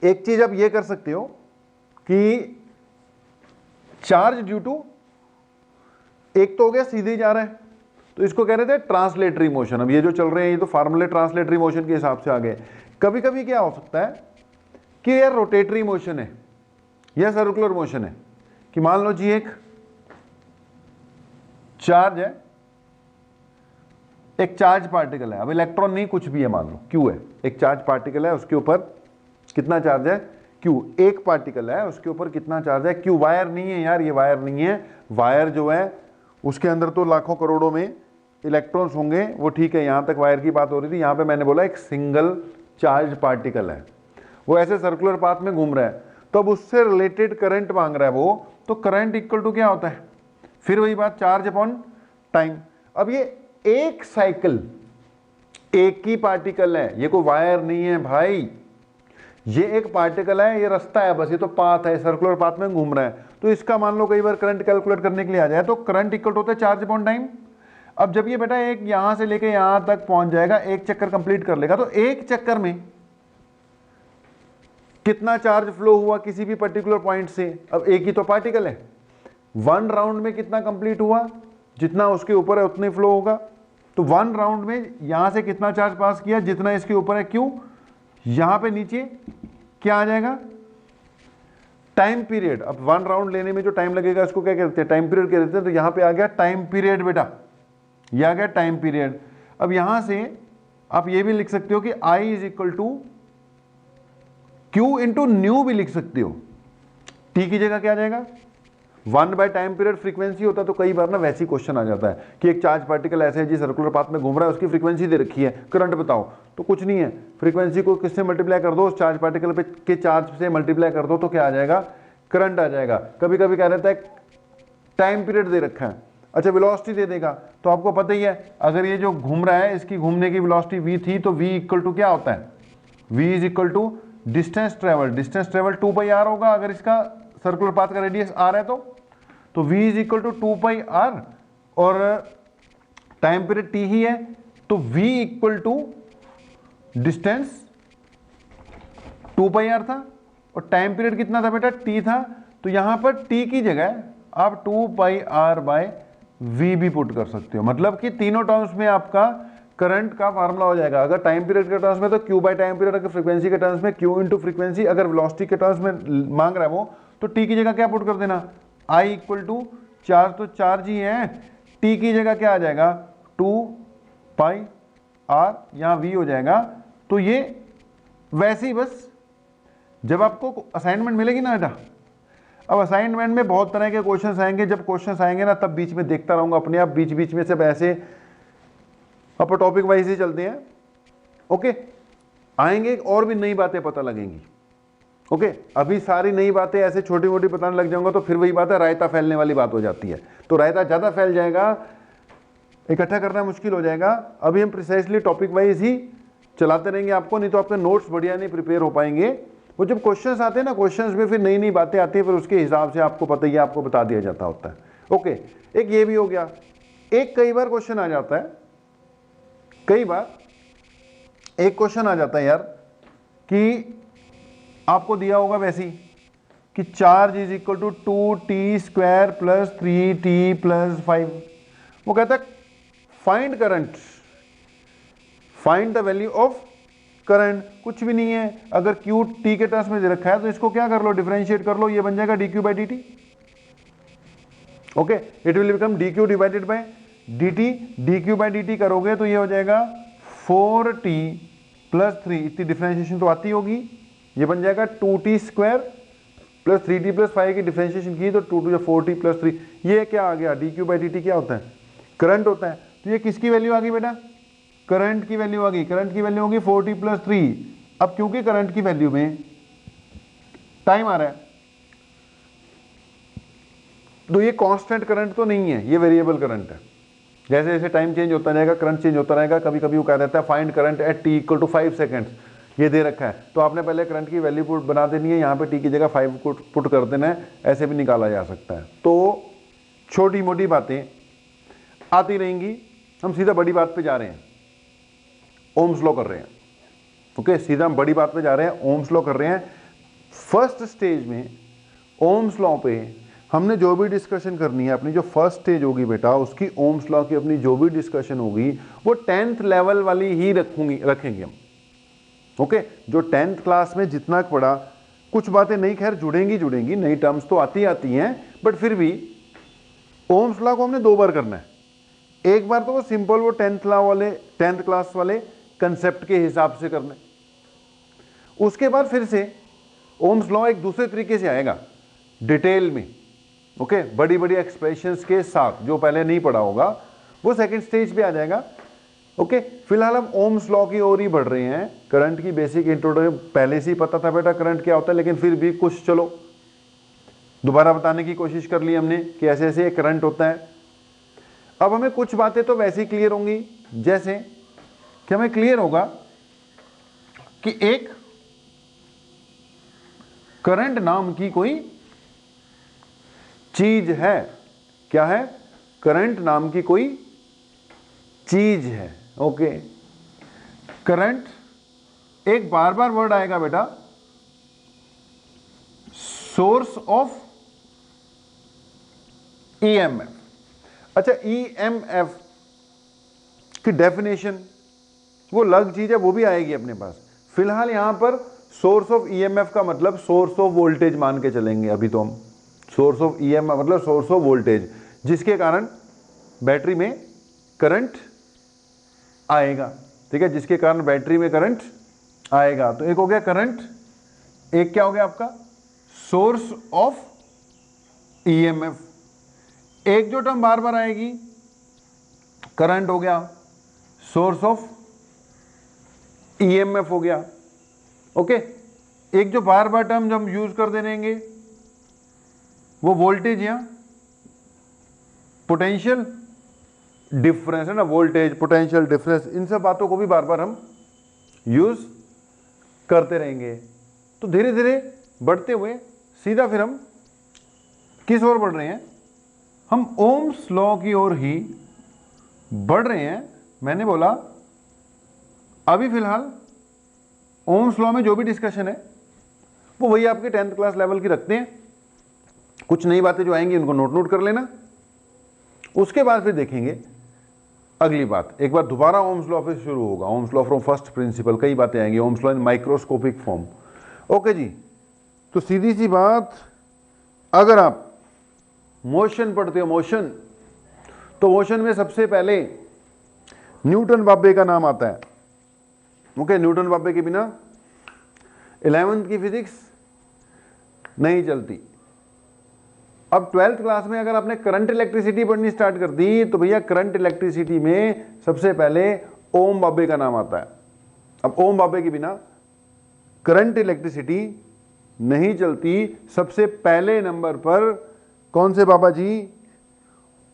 एक चीज आप ये कर सकते हो कि चार्ज ड्यू टू, एक तो हो गया सीधे जा रहा है, तो इसको कह रहे थे ट्रांसलेटरी मोशन। अब ये जो चल रहे हैं ये तो फार्मूले ट्रांसलेटरी मोशन के हिसाब से आ गए। कभी कभी क्या हो सकता है कि यार रोटेटरी मोशन है या सर्कुलर मोशन है, कि मान लो जी एक चार्ज है, एक चार्ज पार्टिकल है, अब इलेक्ट्रॉन नहीं कुछ भी है, मान लो क्यू है, एक चार्ज पार्टिकल है, उसके ऊपर कितना चार्ज है, क्यू। एक पार्टिकल है उसके ऊपर कितना चार्ज है, क्यू। वायर नहीं है यार, ये वायर नहीं है, वायर जो है उसके अंदर तो लाखों करोड़ों में इलेक्ट्रॉन्स होंगे, वो ठीक है, यहां तक वायर की बात हो रही थी। यहां पे मैंने बोला एक सिंगल चार्ज पार्टिकल है, वो ऐसे सर्कुलर पाथ में घूम रहा है, तो अब उससे रिलेटेड करंट मांग रहा है वो, तो करंट इक्वल टू क्या होता है, फिर वही बात, चार्ज अपॉन टाइम। अब ये एक साइकिल एक ही पार्टिकल है, ये कोई वायर नहीं है भाई, ये एक पार्टिकल है, ये रास्ता है बस, ये तो पाथ है, सर्कुलर पाथ में घूम रहा है। तो इसका मान लो कई बार करंट कैलकुलेट करने के लिए आ जाए तो करंट इक्वल होता है चार्ज अपॉन टाइम। अब जब ये बेटा एक यहां से लेके यहां तक पहुंच जाएगा, एक चक्कर कंप्लीट कर लेगा, तो एक चक्कर में कितना चार्ज फ्लो हुआ किसी भी पर्टिकुलर पॉइंट से। अब एक ही तो पार्टिकल है, 1 राउंड में कितना कंप्लीट हुआ, जितना उसके ऊपर है उतने फ्लो होगा। तो 1 राउंड में यहां से कितना चार्ज पास किया, जितना इसके ऊपर है क्यू। यहां पे नीचे क्या आ जाएगा, टाइम पीरियड। अब 1 राउंड लेने में जो टाइम लगेगा इसको क्या कहते हैं, टाइम पीरियड कहते हैं। तो यहां पे आ गया टाइम पीरियड बेटा, ये आ गया टाइम पीरियड। अब यहां से आप ये भी लिख सकते हो कि I is equal to Q into nu भी लिख सकते हो। T की जगह क्या आ जाएगा, 1 बाय टाइम पीरियड फ्रीक्वेंसी होता है। तो कई बार ना वैसी क्वेश्चन आ जाता है कि एक चार्ज पार्टिकल ऐसे है जी सर्कुलर पाथ में घूम रहा है, उसकी फ्रीक्वेंसी दे रखी है, करंट बताओ। तो कुछ नहीं है, फ्रीक्वेंसी को किससे मल्टीप्लाई कर दो, उस चार्ज पार्टिकल पे के चार्ज से मल्टीप्लाई कर दो, तो क्या आ जाएगा, करंट आ जाएगा। कभी कभी क्या रहता है टाइम पीरियड दे रखा है, अच्छा वेलोसिटी दे देगा, तो आपको पता ही है अगर ये जो घूम रहा है इसकी घूमने की वेलोसिटी v थी, तो v इक्वल टू क्या होता है, v is equal to distance travel. Distance travel 2πr होगा अगर इसका सर्कुलर पाथ का रेडियस r है तो v is equal to 2πr, और टाइम पीरियड t ही है, तो v equal to distance 2πr था, और टाइम पीरियड कितना था बेटा, t था। तो यहां पर t की जगह आप 2πr बाय v भी पुट कर सकते हो। मतलब कि तीनों टर्म्स में आपका करंट का फार्मूला हो जाएगा। अगर टाइम पीरियड के टर्म्स में तो q बाय टाइम पीरियड, अगर फ्रीक्वेंसी के टर्म्स में q इंटू फ्रीक्वेंसी, अगर वेलोसिटी के टर्म्स में मांग रहा है वो, तो t की जगह क्या पुट कर देना, I इक्वल टू चार्ज, तो चार्ज ही है, t की जगह क्या आ जाएगा 2πr, यहाँ v हो जाएगा। तो ये वैसे ही बस जब आपको असाइनमेंट मिलेगी ना बेटा, अब असाइनमेंट में बहुत तरह के क्वेश्चंस आएंगे, जब क्वेश्चंस आएंगे ना तब बीच में देखता रहूंगा अपने आप, बीच बीच में सब ऐसे अपन टॉपिक वाइज ही चलते हैं। ओके, आएंगे और भी नई बातें पता लगेंगी। ओके, अभी सारी नई बातें ऐसे छोटी मोटी बताने लग जाऊंगा तो फिर वही बात है, रायता फैलने वाली बात हो जाती है। तो रायता ज़्यादा फैल जाएगा, इकट्ठा करना मुश्किल हो जाएगा। अभी हम प्रिसाइसली टॉपिक वाइज ही चलाते रहेंगे आपको, नहीं तो आपके नोट्स बढ़िया नहीं प्रिपेयर हो पाएंगे। वो जब क्वेश्चंस आते हैं ना, क्वेश्चंस में फिर नई नई बातें आती है, फिर उसके हिसाब से आपको पता ही है, आपको बता दिया जाता होता है। ओके, एक ये भी हो गया। एक कई बार क्वेश्चन आ जाता है, कई बार एक क्वेश्चन आ जाता है यार कि आपको दिया होगा वैसे ही कि charge is equal to 2t² plus 3t plus 5। वो कहता है find current, find the value of current. कुछ भी नहीं है, अगर q t के टर्म्स में दे रखा है तो इसको क्या कर लो, डिफरेंशिएट कर लो, ये बन जाएगा dq by dt। Okay, it will become dq divided by dt। dq by dt करोगे तो ये हो जाएगा 4t प्लस 3, इतनी डिफरेंशिएशन तो आती होगी, ये बन जाएगा 2t² प्लस 3t प्लस 5 की डिफरेंशिएशन की तो 2 to 4t प्लस 3। ये क्या आ गया, dq बाई dt क्या होता है, करंट होता है। तो ये किसकी वैल्यू आ गई बेटा, करंट की वैल्यू आ गई। करंट की वैल्यू होगी 4t प्लस 3। अब क्योंकि करंट की वैल्यू में टाइम आ रहा है, तो ये कांस्टेंट करंट तो नहीं है, ये वेरिएबल करंट है। जैसे जैसे टाइम चेंज होता जाएगा करंट चेंज होता रहेगा। कभी कभी वो कह देता है find current at t equal to 5 seconds, ये दे रखा है, तो आपने पहले करंट की वैल्यू पुट बना देनी है, यहाँ पे टी की जगह 5 पुट कर देना है, ऐसे भी निकाला जा सकता है। तो छोटी मोटी बातें आती रहेंगी, हम सीधा बड़ी बात पे जा रहे हैं, ओम्स लॉ कर रहे हैं। ओके, सीधा हम बड़ी बात पे जा रहे हैं, ओम्स लॉ कर रहे हैं। फर्स्ट स्टेज में ओम्स लॉ पे हमने जो भी डिस्कशन करनी है, अपनी जो फर्स्ट स्टेज होगी बेटा, उसकी ओम्स लॉ की अपनी जो भी डिस्कशन होगी वो 10th लेवल वाली ही रखेंगे हम। ओके, जो 10th क्लास में जितना पढ़ा, कुछ बातें नई खैर जुड़ेंगी, नई टर्म्स तो आती हैं, बट फिर भी ओम्स लॉ को हमने 2 बार करना है। एक बार तो वो सिंपल वो 10th क्लास वाले कंसेप्ट के हिसाब से करना है, उसके बाद फिर से ओम्स लॉ एक दूसरे तरीके से आएगा डिटेल में। ओके, बड़ी बड़ी एक्सप्रेशंस के साथ, जो पहले नहीं पढ़ा होगा वो सेकंड स्टेज पे आ जाएगा। ओके, फिलहाल हम ओम्स लॉ की ओर ही बढ़ रहे हैं। करंट की बेसिक इंट्रोडक्शन पहले से ही पता था बेटा करंट क्या होता है, लेकिन फिर भी कुछ चलो दोबारा बताने की कोशिश कर ली हमने कि ऐसे ऐसे करंट होता है। अब हमें कुछ बातें तो वैसे ही क्लियर होंगी, जैसे कि हमें क्लियर होगा कि एक करंट नाम की कोई चीज है। क्या है? करंट नाम की कोई चीज है। ओके, करंट, एक बार बार वर्ड आएगा बेटा, सोर्स ऑफ ईएमएफ। अच्छा, ईएमएफ की डेफिनेशन वो अलग चीज है, वो भी आएगी अपने पास। फिलहाल यहां पर सोर्स ऑफ ईएमएफ का मतलब सोर्स ऑफ वोल्टेज मान के चलेंगे अभी तो हम। सोर्स ऑफ ईएमएफ मतलब सोर्स ऑफ वोल्टेज, जिसके कारण बैटरी में करंट आएगा। ठीक है, जिसके कारण बैटरी में करंट आएगा। तो एक हो गया करंट, एक क्या हो गया आपका सोर्स ऑफ ईएमएफ। एक जो टर्म बार बार आएगी, करंट हो गया, सोर्स ऑफ ईएमएफ हो गया। ओके, एक जो बार बार टर्म जब हम यूज कर देंगे वो वोल्टेज या पोटेंशियल डिफरेंस है ना, वोल्टेज पोटेंशियल डिफरेंस, इन सब बातों को भी बार बार हम यूज करते रहेंगे। तो धीरे धीरे बढ़ते हुए सीधा फिर हम किस ओर बढ़ रहे हैं? हम ओम्स लॉ की ओर ही बढ़ रहे हैं। मैंने बोला अभी फिलहाल ओम्स लॉ में जो भी डिस्कशन है वो वही आपके 10th क्लास लेवल की रखते हैं। कुछ नई बातें जो आएंगी उनको नोट कर लेना। उसके बाद फिर देखेंगे अगली बात, एक बार दोबारा ओम्स लॉ फिर शुरू होगा, Ohm's law from first principle, कई बातें आएंगी, Ohm's law in microscopic form. Okay जी, तो सीधी सी बात, अगर आप मोशन पढ़ते हो, मोशन, तो मोशन में सबसे पहले न्यूटन बाबे का नाम आता है। ओके, न्यूटन बाबे के बिना 11th की फिजिक्स नहीं चलती। अब 12th क्लास में अगर आपने करंट इलेक्ट्रिसिटी पढ़नी स्टार्ट कर दी तो भैया करंट इलेक्ट्रिसिटी में सबसे पहले ओम बाबे का नाम आता है। अब ओम बाबे के बिना करंट इलेक्ट्रिसिटी नहीं चलती। सबसे पहले नंबर पर कौन से बाबा जी?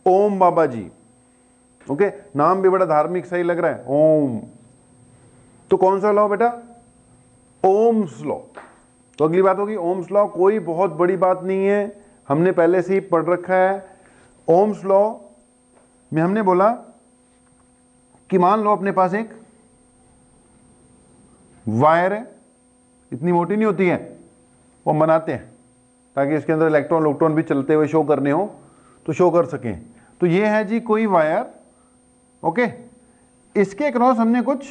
ओम बाबा जी। ओके, नाम भी बड़ा धार्मिक सही लग रहा है, ओम। तो कौन सा लॉ बेटा? Ohm's law. तो अगली बात होगी ओम्स लॉ, कोई बहुत बड़ी बात नहीं है, हमने पहले से ही पढ़ रखा है। ओम्स लॉ में हमने बोला कि मान लो अपने पास एक वायर है, इतनी मोटी नहीं होती है, वो बनाते हैं ताकि इसके अंदर इलेक्ट्रॉन भी चलते हुए शो करने हो तो शो कर सकें। तो ये है जी कोई वायर। ओके, इसके क्रॉस हमने कुछ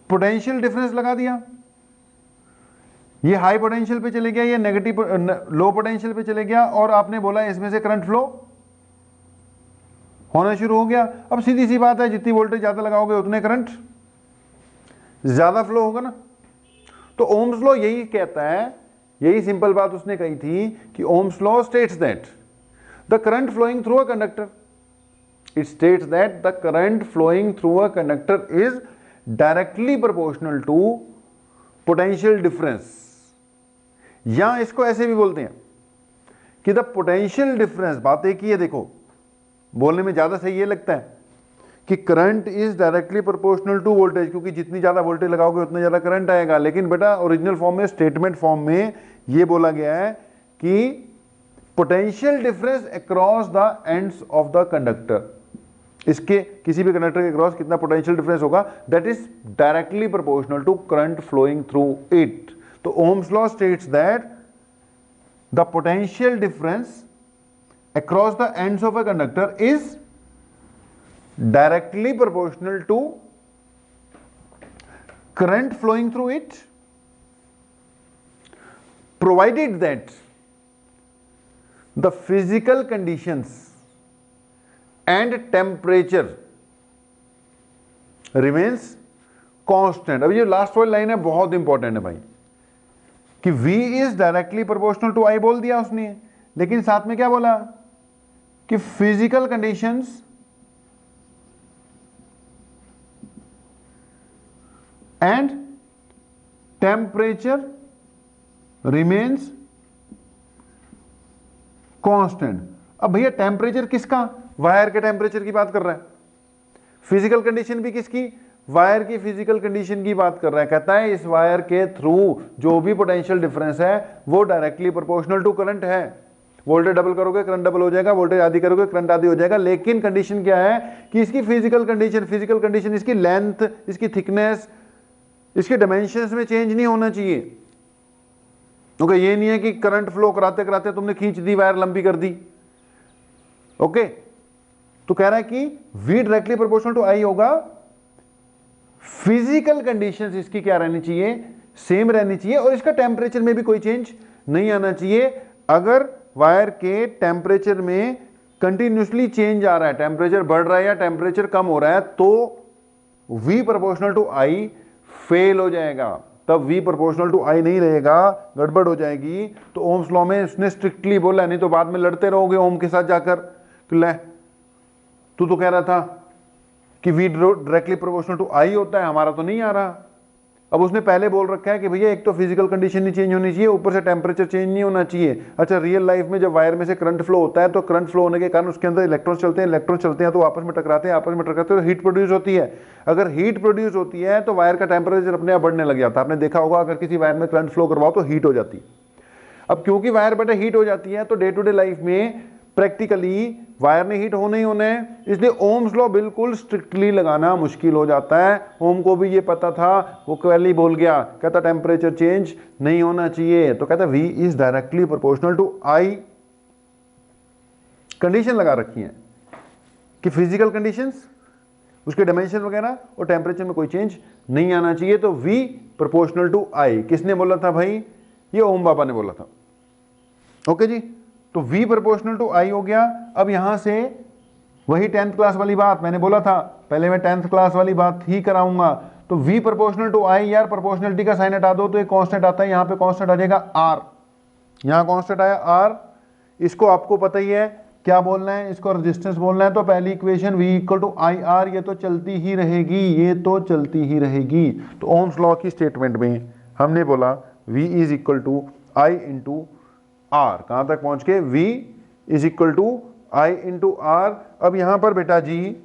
पोटेंशियल डिफरेंस लगा दिया। ये हाई पोटेंशियल पे चले गया, ये नेगेटिव लो पोटेंशियल पे चले गया, और आपने बोला इसमें से करंट फ्लो होना शुरू हो गया। अब सीधी सी बात है, जितनी वोल्टेज ज्यादा लगाओगे उतने करंट ज्यादा फ्लो होगा ना। तो ओम्स लॉ यही कहता है, यही सिंपल बात उसने कही थी कि Ohm's law states that the current flowing through a conductor, it states that the current flowing through a conductor is directly proportional to potential difference. या इसको ऐसे भी बोलते हैं कि द पोटेंशियल डिफरेंस, बात एक ही है, देखो बोलने में ज्यादा सही ये लगता है कि current is directly proportional to voltage, क्योंकि जितनी ज्यादा वोल्टेज लगाओगे उतना ज्यादा करंट आएगा। लेकिन बेटा ओरिजिनल फॉर्म में, स्टेटमेंट फॉर्म में ये बोला गया है कि potential difference across the ends of the conductor, इसके किसी भी कंडक्टर के क्रॉस कितना पोटेंशियल डिफरेंस होगा, that is directly proportional to current flowing through it. तो Ohm's law states that the potential difference across the ends of a conductor is directly proportional to current flowing through it, provided that the physical conditions and temperature remains constant। अब ये last वाली line है, बहुत important है भाई, कि V is directly proportional to I बोल दिया उसने, लेकिन साथ में क्या बोला कि physical conditions and temperature remains constant. अब भैया टेम्परेचर किसका, वायर के टेम्परेचर की बात कर रहा है। फिजिकल कंडीशन भी किसकी, वायर की फिजिकल कंडीशन की बात कर रहा है। कहता है इस वायर के थ्रू जो भी पोटेंशियल डिफरेंस है वो डायरेक्टली प्रोपोर्शनल टू करंट है। वोल्टेज डबल करोगे करंट डबल हो जाएगा, वोल्टेज आधी करोगे करंट आधी हो जाएगा। लेकिन कंडीशन क्या है कि इसकी फिजिकल कंडीशन इसकी लेंथ, इसकी थिकनेस, इसके डायमेंशंस में चेंज नहीं होना चाहिए। ओके, ये नहीं है कि करंट फ्लो कराते कराते तुमने खींच दी, वायर लंबी कर दी। ओके, तो कह रहा है कि V directly proportional to I होगा, फिजिकल कंडीशंस इसकी क्या रहनी चाहिए, सेम रहनी चाहिए, और इसका टेम्परेचर में भी कोई चेंज नहीं आना चाहिए। अगर वायर के टेम्परेचर में कंटिन्यूसली चेंज आ रहा है, टेम्परेचर बढ़ रहा है या टेम्परेचर कम हो रहा है, तो V proportional to I fail हो जाएगा। तब V प्रोपोर्शनल टू I नहीं रहेगा, गड़बड़ हो जाएगी। तो ओम्स लॉ में उसने स्ट्रिक्टली बोला, नहीं तो बाद में लड़ते रहोगे ओम के साथ जाकर कि ले तू तो कह रहा था कि V directly proportional to I होता है, हमारा तो नहीं आ रहा। अब उसने पहले बोल रखा है कि भैया एक तो फिजिकल कंडीशन नहीं चेंज होनी चाहिए, ऊपर से टेम्परेचर चेंज नहीं होना चाहिए। अच्छा, रियल लाइफ में जब वायर में से करंट फ्लो होता है तो करंट फ्लो होने के कारण उसके अंदर इलेक्ट्रॉन चलते हैं तो आपस में टकराते हैं तो हीट प्रोड्यूस होती है। अगर हीट प्रोड्यूस होती है तो वायर का टेम्परेचर अपने आप बढ़ने लग जाता है। आपने देखा होगा अगर किसी वायर में करंट फ्लो करवाओ तो हीट हो जाती है। अब क्योंकि वायर बेटा हीट हो जाती है तो डे टू डे लाइफ में प्रैक्टिकली वायर ने हीट होना ही होना है, इसलिए ओम्स लॉ बिल्कुल स्ट्रिक्टली लगाना मुश्किल हो जाता है। ओम को भी ये पता था, वो पहले ही बोल गया, कहता टेम्परेचर चेंज नहीं होना चाहिए। तो कहता V is directly proportional to I। Condition लगा रखी है कि फिजिकल कंडीशंस, उसके डायमेंशन वगैरह और टेम्परेचर में कोई चेंज नहीं आना चाहिए। तो V प्रोपोर्शनल टू I किसने बोला था भाई, ये ओम बाबा ने बोला था। ओके जी, तो V प्रोपोर्शनल टू I हो गया। अब यहां से वही 10th क्लास वाली बात मैंने बोला था, पहले मैं 10th क्लास वाली बात ही कराऊंगा। तो V प्रोपोर्शनल टू I, यार प्रोपोर्शनलिटी का साइन हटा दो तो एक कांस्टेंट आता है, यहां पे कांस्टेंट आ जाएगा R। यहां कांस्टेंट आया R, इसको आपको पता ही है क्या बोलना है, इसको रेजिस्टेंस बोलना है। तो पहली equation V equal to IR, ये तो चलती ही रहेगी, ये तो चलती ही रहेगी। तो ओम्स लॉ की स्टेटमेंट में हमने बोला V is equal to I into R। कहां तक पहुंच के, V is equal to I into R। अब यहां पर बेटा जी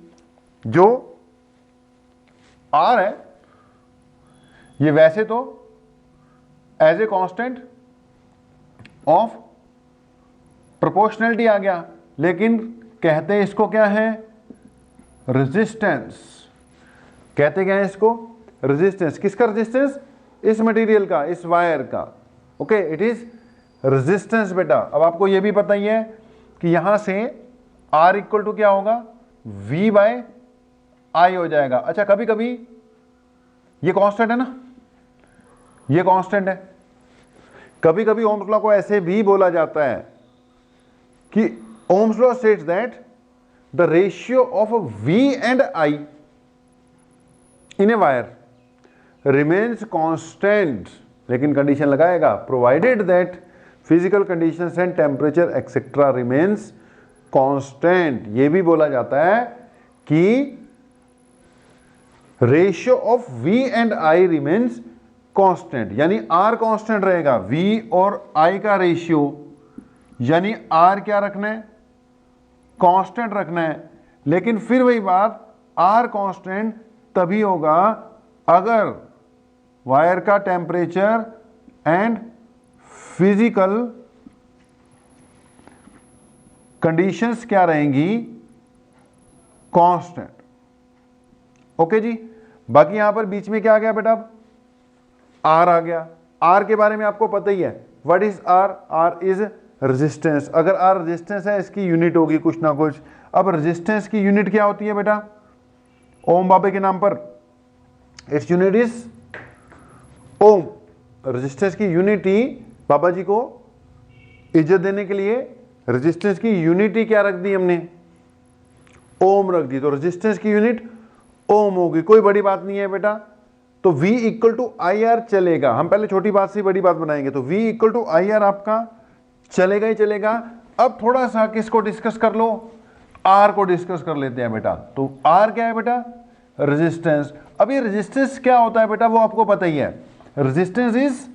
जो R है ये वैसे तो as a constant of proportionality आ गया, लेकिन कहते हैं इसको क्या है, रेजिस्टेंस। कहते क्या है इसको, रेजिस्टेंस। किसका रेजिस्टेंस, इस मटेरियल का, इस वायर का। ओके, इट इज रेजिस्टेंस बेटा। अब आपको यह भी पता ही है कि यहां से R इक्वल टू क्या होगा, V बाय I हो जाएगा। अच्छा, कभी कभी ये कांस्टेंट है ना, ये कांस्टेंट है। कभी कभी ओम्स लॉ को ऐसे भी बोला जाता है कि Ohm's law states that the ratio of V and I in a wire remains constant, लेकिन कंडीशन लगाएगा, provided that physical conditions and temperature etcetera remains constant. ये भी बोला जाता है कि ratio of V and I remains constant, यानी R constant रहेगा, V और I का रेशियो यानी R क्या रखना है, कांस्टेंट रखना है। लेकिन फिर वही बात, आर कांस्टेंट तभी होगा अगर वायर का टेम्परेचर एंड फिजिकल कंडीशंस क्या रहेंगी, कांस्टेंट। ओके जी। बाकी यहां पर बीच में क्या आ गया बेटा, आर आ गया। आर के बारे में आपको पता ही है, what is R, R is resistance. अगर आर रेजिस्टेंस है, इसकी यूनिट होगी कुछ ना कुछ। अब रेजिस्टेंस की यूनिट क्या होती है बेटा, ओम बाबे के नाम पर, its unit is ohm. Resistance की यूनिट ही बाबा जी को इज्जत देने के लिए रेजिस्टेंस की यूनिट ही क्या रख दी हमने, ओम रख दी। तो रेजिस्टेंस की यूनिट ओम होगी, कोई बड़ी बात नहीं है बेटा। तो V equal to I R चलेगा। हम पहले छोटी बात से बड़ी बात बनाएंगे। तो V equal to I R आपका चलेगा ही चलेगा। अब थोड़ा सा किसको डिस्कस कर लो, R को डिस्कस कर लेते हैं बेटा। तो R क्या है बेटा, रेजिस्टेंस। अब ये रेजिस्टेंस क्या होता है बेटा, वो आपको पता ही है। Resistance is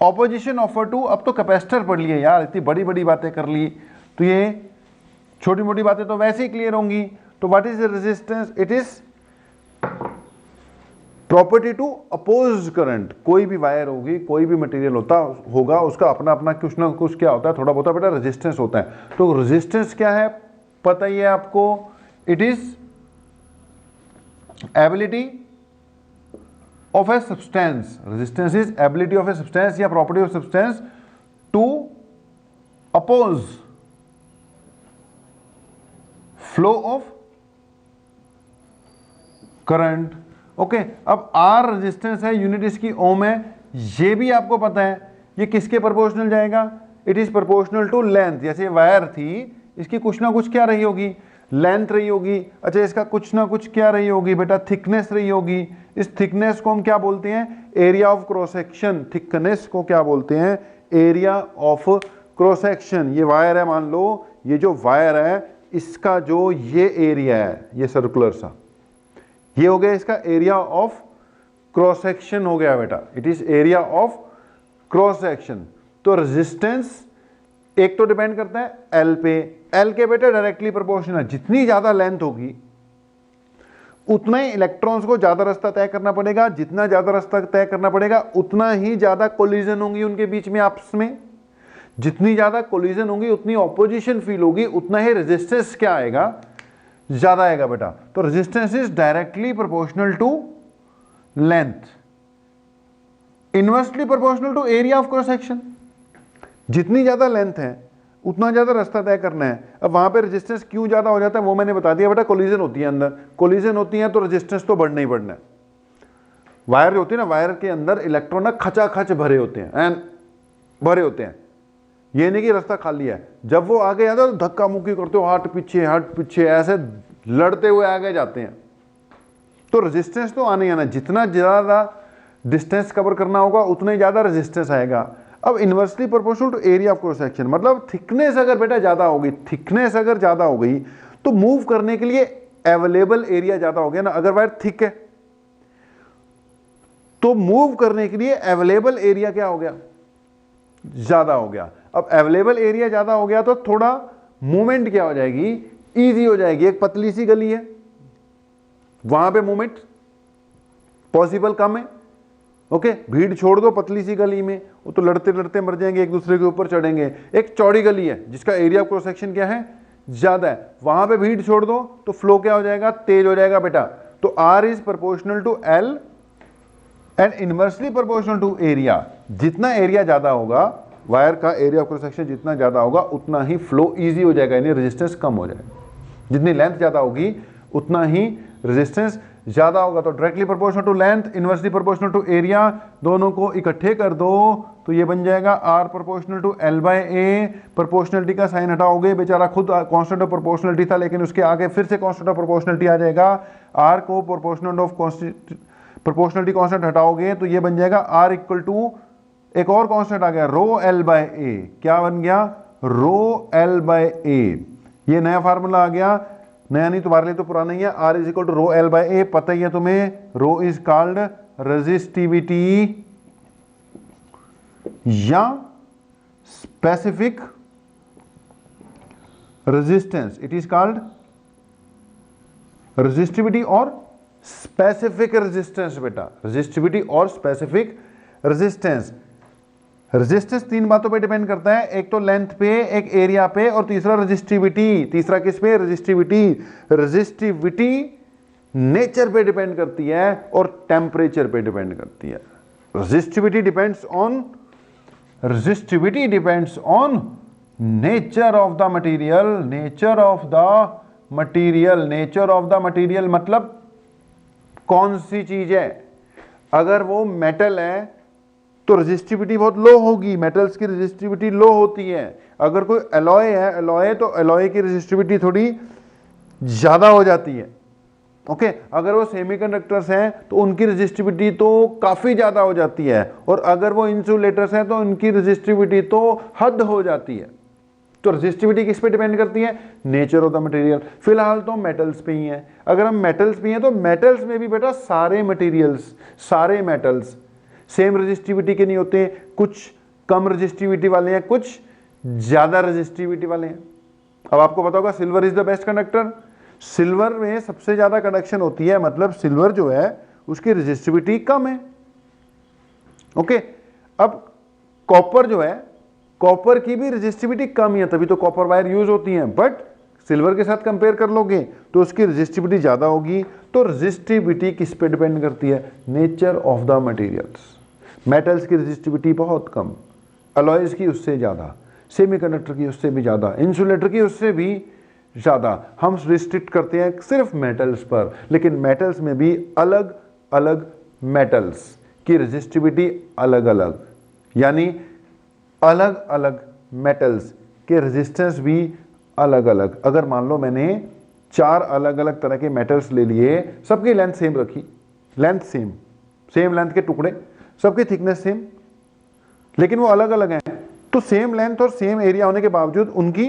opposition offer to, अब तो कैपेसिटर पढ़ लिए यार, इतनी बड़ी बड़ी बातें कर ली, तो ये छोटी मोटी बातें तो वैसे ही क्लियर होंगी। तो what is resistance, it is property to oppose current. कोई भी वायर होगी, कोई भी मटेरियल होगा, उसका अपना अपना कुछ ना कुछ क्या होता है, थोड़ा बहुत बेटा रेजिस्टेंस होता है। तो रेजिस्टेंस क्या है पता ही है आपको, it is ability of a substance. Resistance is ability of a substance या property of substance to oppose flow of current. Okay. अब आर रेजिस्टेंस है, यूनिट इसकी ओम है, ये भी आपको पता है। ये किसके प्रोपोर्शनल जाएगा, it is proportional to length. जैसे वायर थी, इसकी कुछ ना कुछ क्या रही होगी, लेंथ रही होगी। अच्छा, इसका कुछ ना कुछ क्या रही होगी बेटा, थिकनेस रही होगी। इस थिकनेस को हम क्या बोलते हैं, area of cross section. Thickness को क्या बोलते हैं, एरिया ऑफ क्रॉस सेक्शन। ये वायर है, मान लो ये जो वायर है, इसका जो ये एरिया है, ये सर्कुलर सा, ये हो गया इसका एरिया ऑफ क्रॉस सेक्शन हो गया बेटा। It is area of cross section. तो रेजिस्टेंस एक तो डिपेंड करता है एल पे, एल के बेटा डायरेक्टली प्रोपोर्शनल है। जितनी ज्यादा लेंथ होगी उतना ही इलेक्ट्रॉन्स को ज्यादा रास्ता तय करना पड़ेगा। जितना ज्यादा रास्ता तय करना पड़ेगा उतना ही ज्यादा कोलिजन होंगी उनके बीच में आपस में। जितनी ज्यादा कोलिजन होंगी उतनी ऑपोजिशन फील होगी, उतना ही रेजिस्टेंस क्या आएगा, ज्यादा आएगा बेटा। तो resistance is directly proportional to length, inversely proportional to area of cross section. जितनी ज्यादा लेंथ है उतना ज्यादा रास्ता तय करना है। अब वहां पे रेजिस्टेंस क्यों ज्यादा हो जाता है वो मैंने बता दिया बेटा, कोलिजन होती है अंदर, कोलिजन होती है तो रेजिस्टेंस तो बढ़ना ही बढ़ना है। वायर जो होती है ना, वायर के अंदर इलेक्ट्रॉन ना खचाखच भरे होते हैं, एंड भरे होते हैं। ये नहीं कि रास्ता खाली है। जब वो आगे जाता है तो धक्का मुक्की करते हो, हट पीछे ऐसे लड़ते हुए आगे जाते हैं। तो रेजिस्टेंस तो आने आना, जितना ज्यादा डिस्टेंस कवर करना होगा उतना ही ज्यादा रेजिस्टेंस आएगा। अब inversely proportional to area of cross section, मतलब थिकनेस अगर बेटा ज्यादा होगी, थिकनेस अगर ज्यादा हो गई तो मूव करने के लिए अवेलेबल एरिया ज्यादा हो गया ना। अगर वायर थिक है तो मूव करने के लिए अवेलेबल एरिया क्या हो गया, ज्यादा हो गया। अब अवेलेबल एरिया ज्यादा हो गया तो थोड़ा मूवमेंट क्या हो जाएगी, इजी हो जाएगी। एक पतली सी गली है, वहां पे मूवमेंट पॉसिबल कम है। ओके, भीड़ छोड़ दो पतली सी गली में, वो तो लड़ते लड़ते मर जाएंगे, एक दूसरे के ऊपर चढ़ेंगे। एक चौड़ी गली है जिसका एरिया ऑफ क्रॉस सेक्शन क्या है, ज्यादा है, वहां पे भीड़ छोड़ दो तो फ्लो क्या हो जाएगा, तेज हो जाएगा बेटा। तो R is proportional to L and inversely proportional to area. जितना एरिया ज्यादा होगा, वायर का एरिया ऑफ क्रॉस सेक्शन जितना ज्यादा होगा उतना ही फ्लो इजी हो जाएगा, यानी रेजिस्टेंस कम हो जाएगा। जितनी लेंथ ज्यादा होगी उतना ही रेजिस्टेंस ज्यादा होगा। तो directly proportional to length, inversely proportional to area, दोनों को इकट्ठे कर दो तो ये बन जाएगा R proportional to L by A. Proportionality का साइन हटाओगे, बेचारा खुद कांस्टेंट ऑफ प्रोपोर्शनलिटी था लेकिन उसके आगे फिर से कांस्टेंट ऑफ प्रोपोर्शनलिटी आ जाएगा। आर को प्रोपोर्शनल ऑफ प्रोपोर्शनलिटी कांस्टेंट हटाओगे तो ये बन जाएगा आर इक्वल टू एक और कांस्टेंट आ गया रो एल बाय ए। क्या बन गया, रो एल बाय ए। ये नया फार्मूला आ गया, नया नहीं तुम्हारे लिए तो पुराना ही है। R is equal to rho L by A, पता ही है तुम्हें, रो इज कॉल्ड रेजिस्टिविटी या specific resistance. It is called resistivity और स्पेसिफिक रेजिस्टेंस बेटा, रेजिस्टिविटी और स्पेसिफिक रेजिस्टेंस। रेजिस्टेंस तीन बातों पे डिपेंड करता है, एक तो लेंथ पे, एक एरिया पे, और तीसरा रेजिस्टिविटी। तीसरा किस पे? रेजिस्टिविटी। रेजिस्टिविटी नेचर पे डिपेंड करती है और टेम्परेचर पे डिपेंड करती है। Resistivity depends on nature of the material. Nature of the material मतलब कौन सी चीज है। अगर वो मेटल है तो रेजिस्टिविटी बहुत लो होगी, मेटल्स की रेजिस्टिविटी लो होती है। अगर कोई एलॉय है, एलॉय तो एलॉय की रेजिस्टिविटी थोड़ी ज्यादा हो जाती है। ओके, अगर वो सेमीकंडक्टर्स हैं तो उनकी रेजिस्टिविटी तो काफी ज्यादा हो जाती है, और अगर वो इंसुलेटर्स हैं तो उनकी रेजिस्टिविटी तो हद हो जाती है। तो रेजिस्टिविटी किस पे डिपेंड करती है? Nature of the material. फिलहाल तो मेटल्स पे ही है। अगर हम मेटल्स पे हैं तो मेटल्स में भी बेटा सारे मटेरियल्स, सारे मेटल्स सेम रेजिस्टिविटी के नहीं होते, कुछ कम रेजिस्टिविटी वाले हैं, कुछ ज्यादा रेजिस्टिविटी वाले हैं। अब आपको पता होगा silver is the best conductor. Silver में सबसे ज्यादा कंडक्शन होती है, मतलब सिल्वर जो है उसकी रेजिस्टिविटी कम है। ओके, अब कॉपर जो है, कॉपर की भी रेजिस्टिविटी कम है, तभी तो कॉपर वायर यूज होती हैं, बट सिल्वर के साथ कंपेयर कर लोगे तो उसकी रेजिस्टिविटी ज्यादा होगी। तो रेजिस्टिविटी किस पे डिपेंड करती है? Nature of the materials. Metals की रेजिस्टिविटी बहुत कम, अलॉयज की उससे ज्यादा, सेमीकंडक्टर की उससे भी ज्यादा, इंसुलेटर की उससे भी ज्यादा। हम रिस्ट्रिक्ट करते हैं सिर्फ मेटल्स पर, लेकिन मेटल्स में भी अलग अलग मेटल्स की रेजिस्टिविटी अलग अलग, यानी अलग अलग मेटल्स के रेजिस्टेंस भी अलग अलग। अगर मान लो मैंने 4 अलग अलग तरह के मेटल्स ले लिए, सबकी लेंथ सेम रखी, लेंथ सेम लेंथ के टुकड़े, सबकी थिकनेस सेम, लेकिन वो अलग अलग हैं, तो सेम लेंथ और सेम एरिया होने के बावजूद उनकी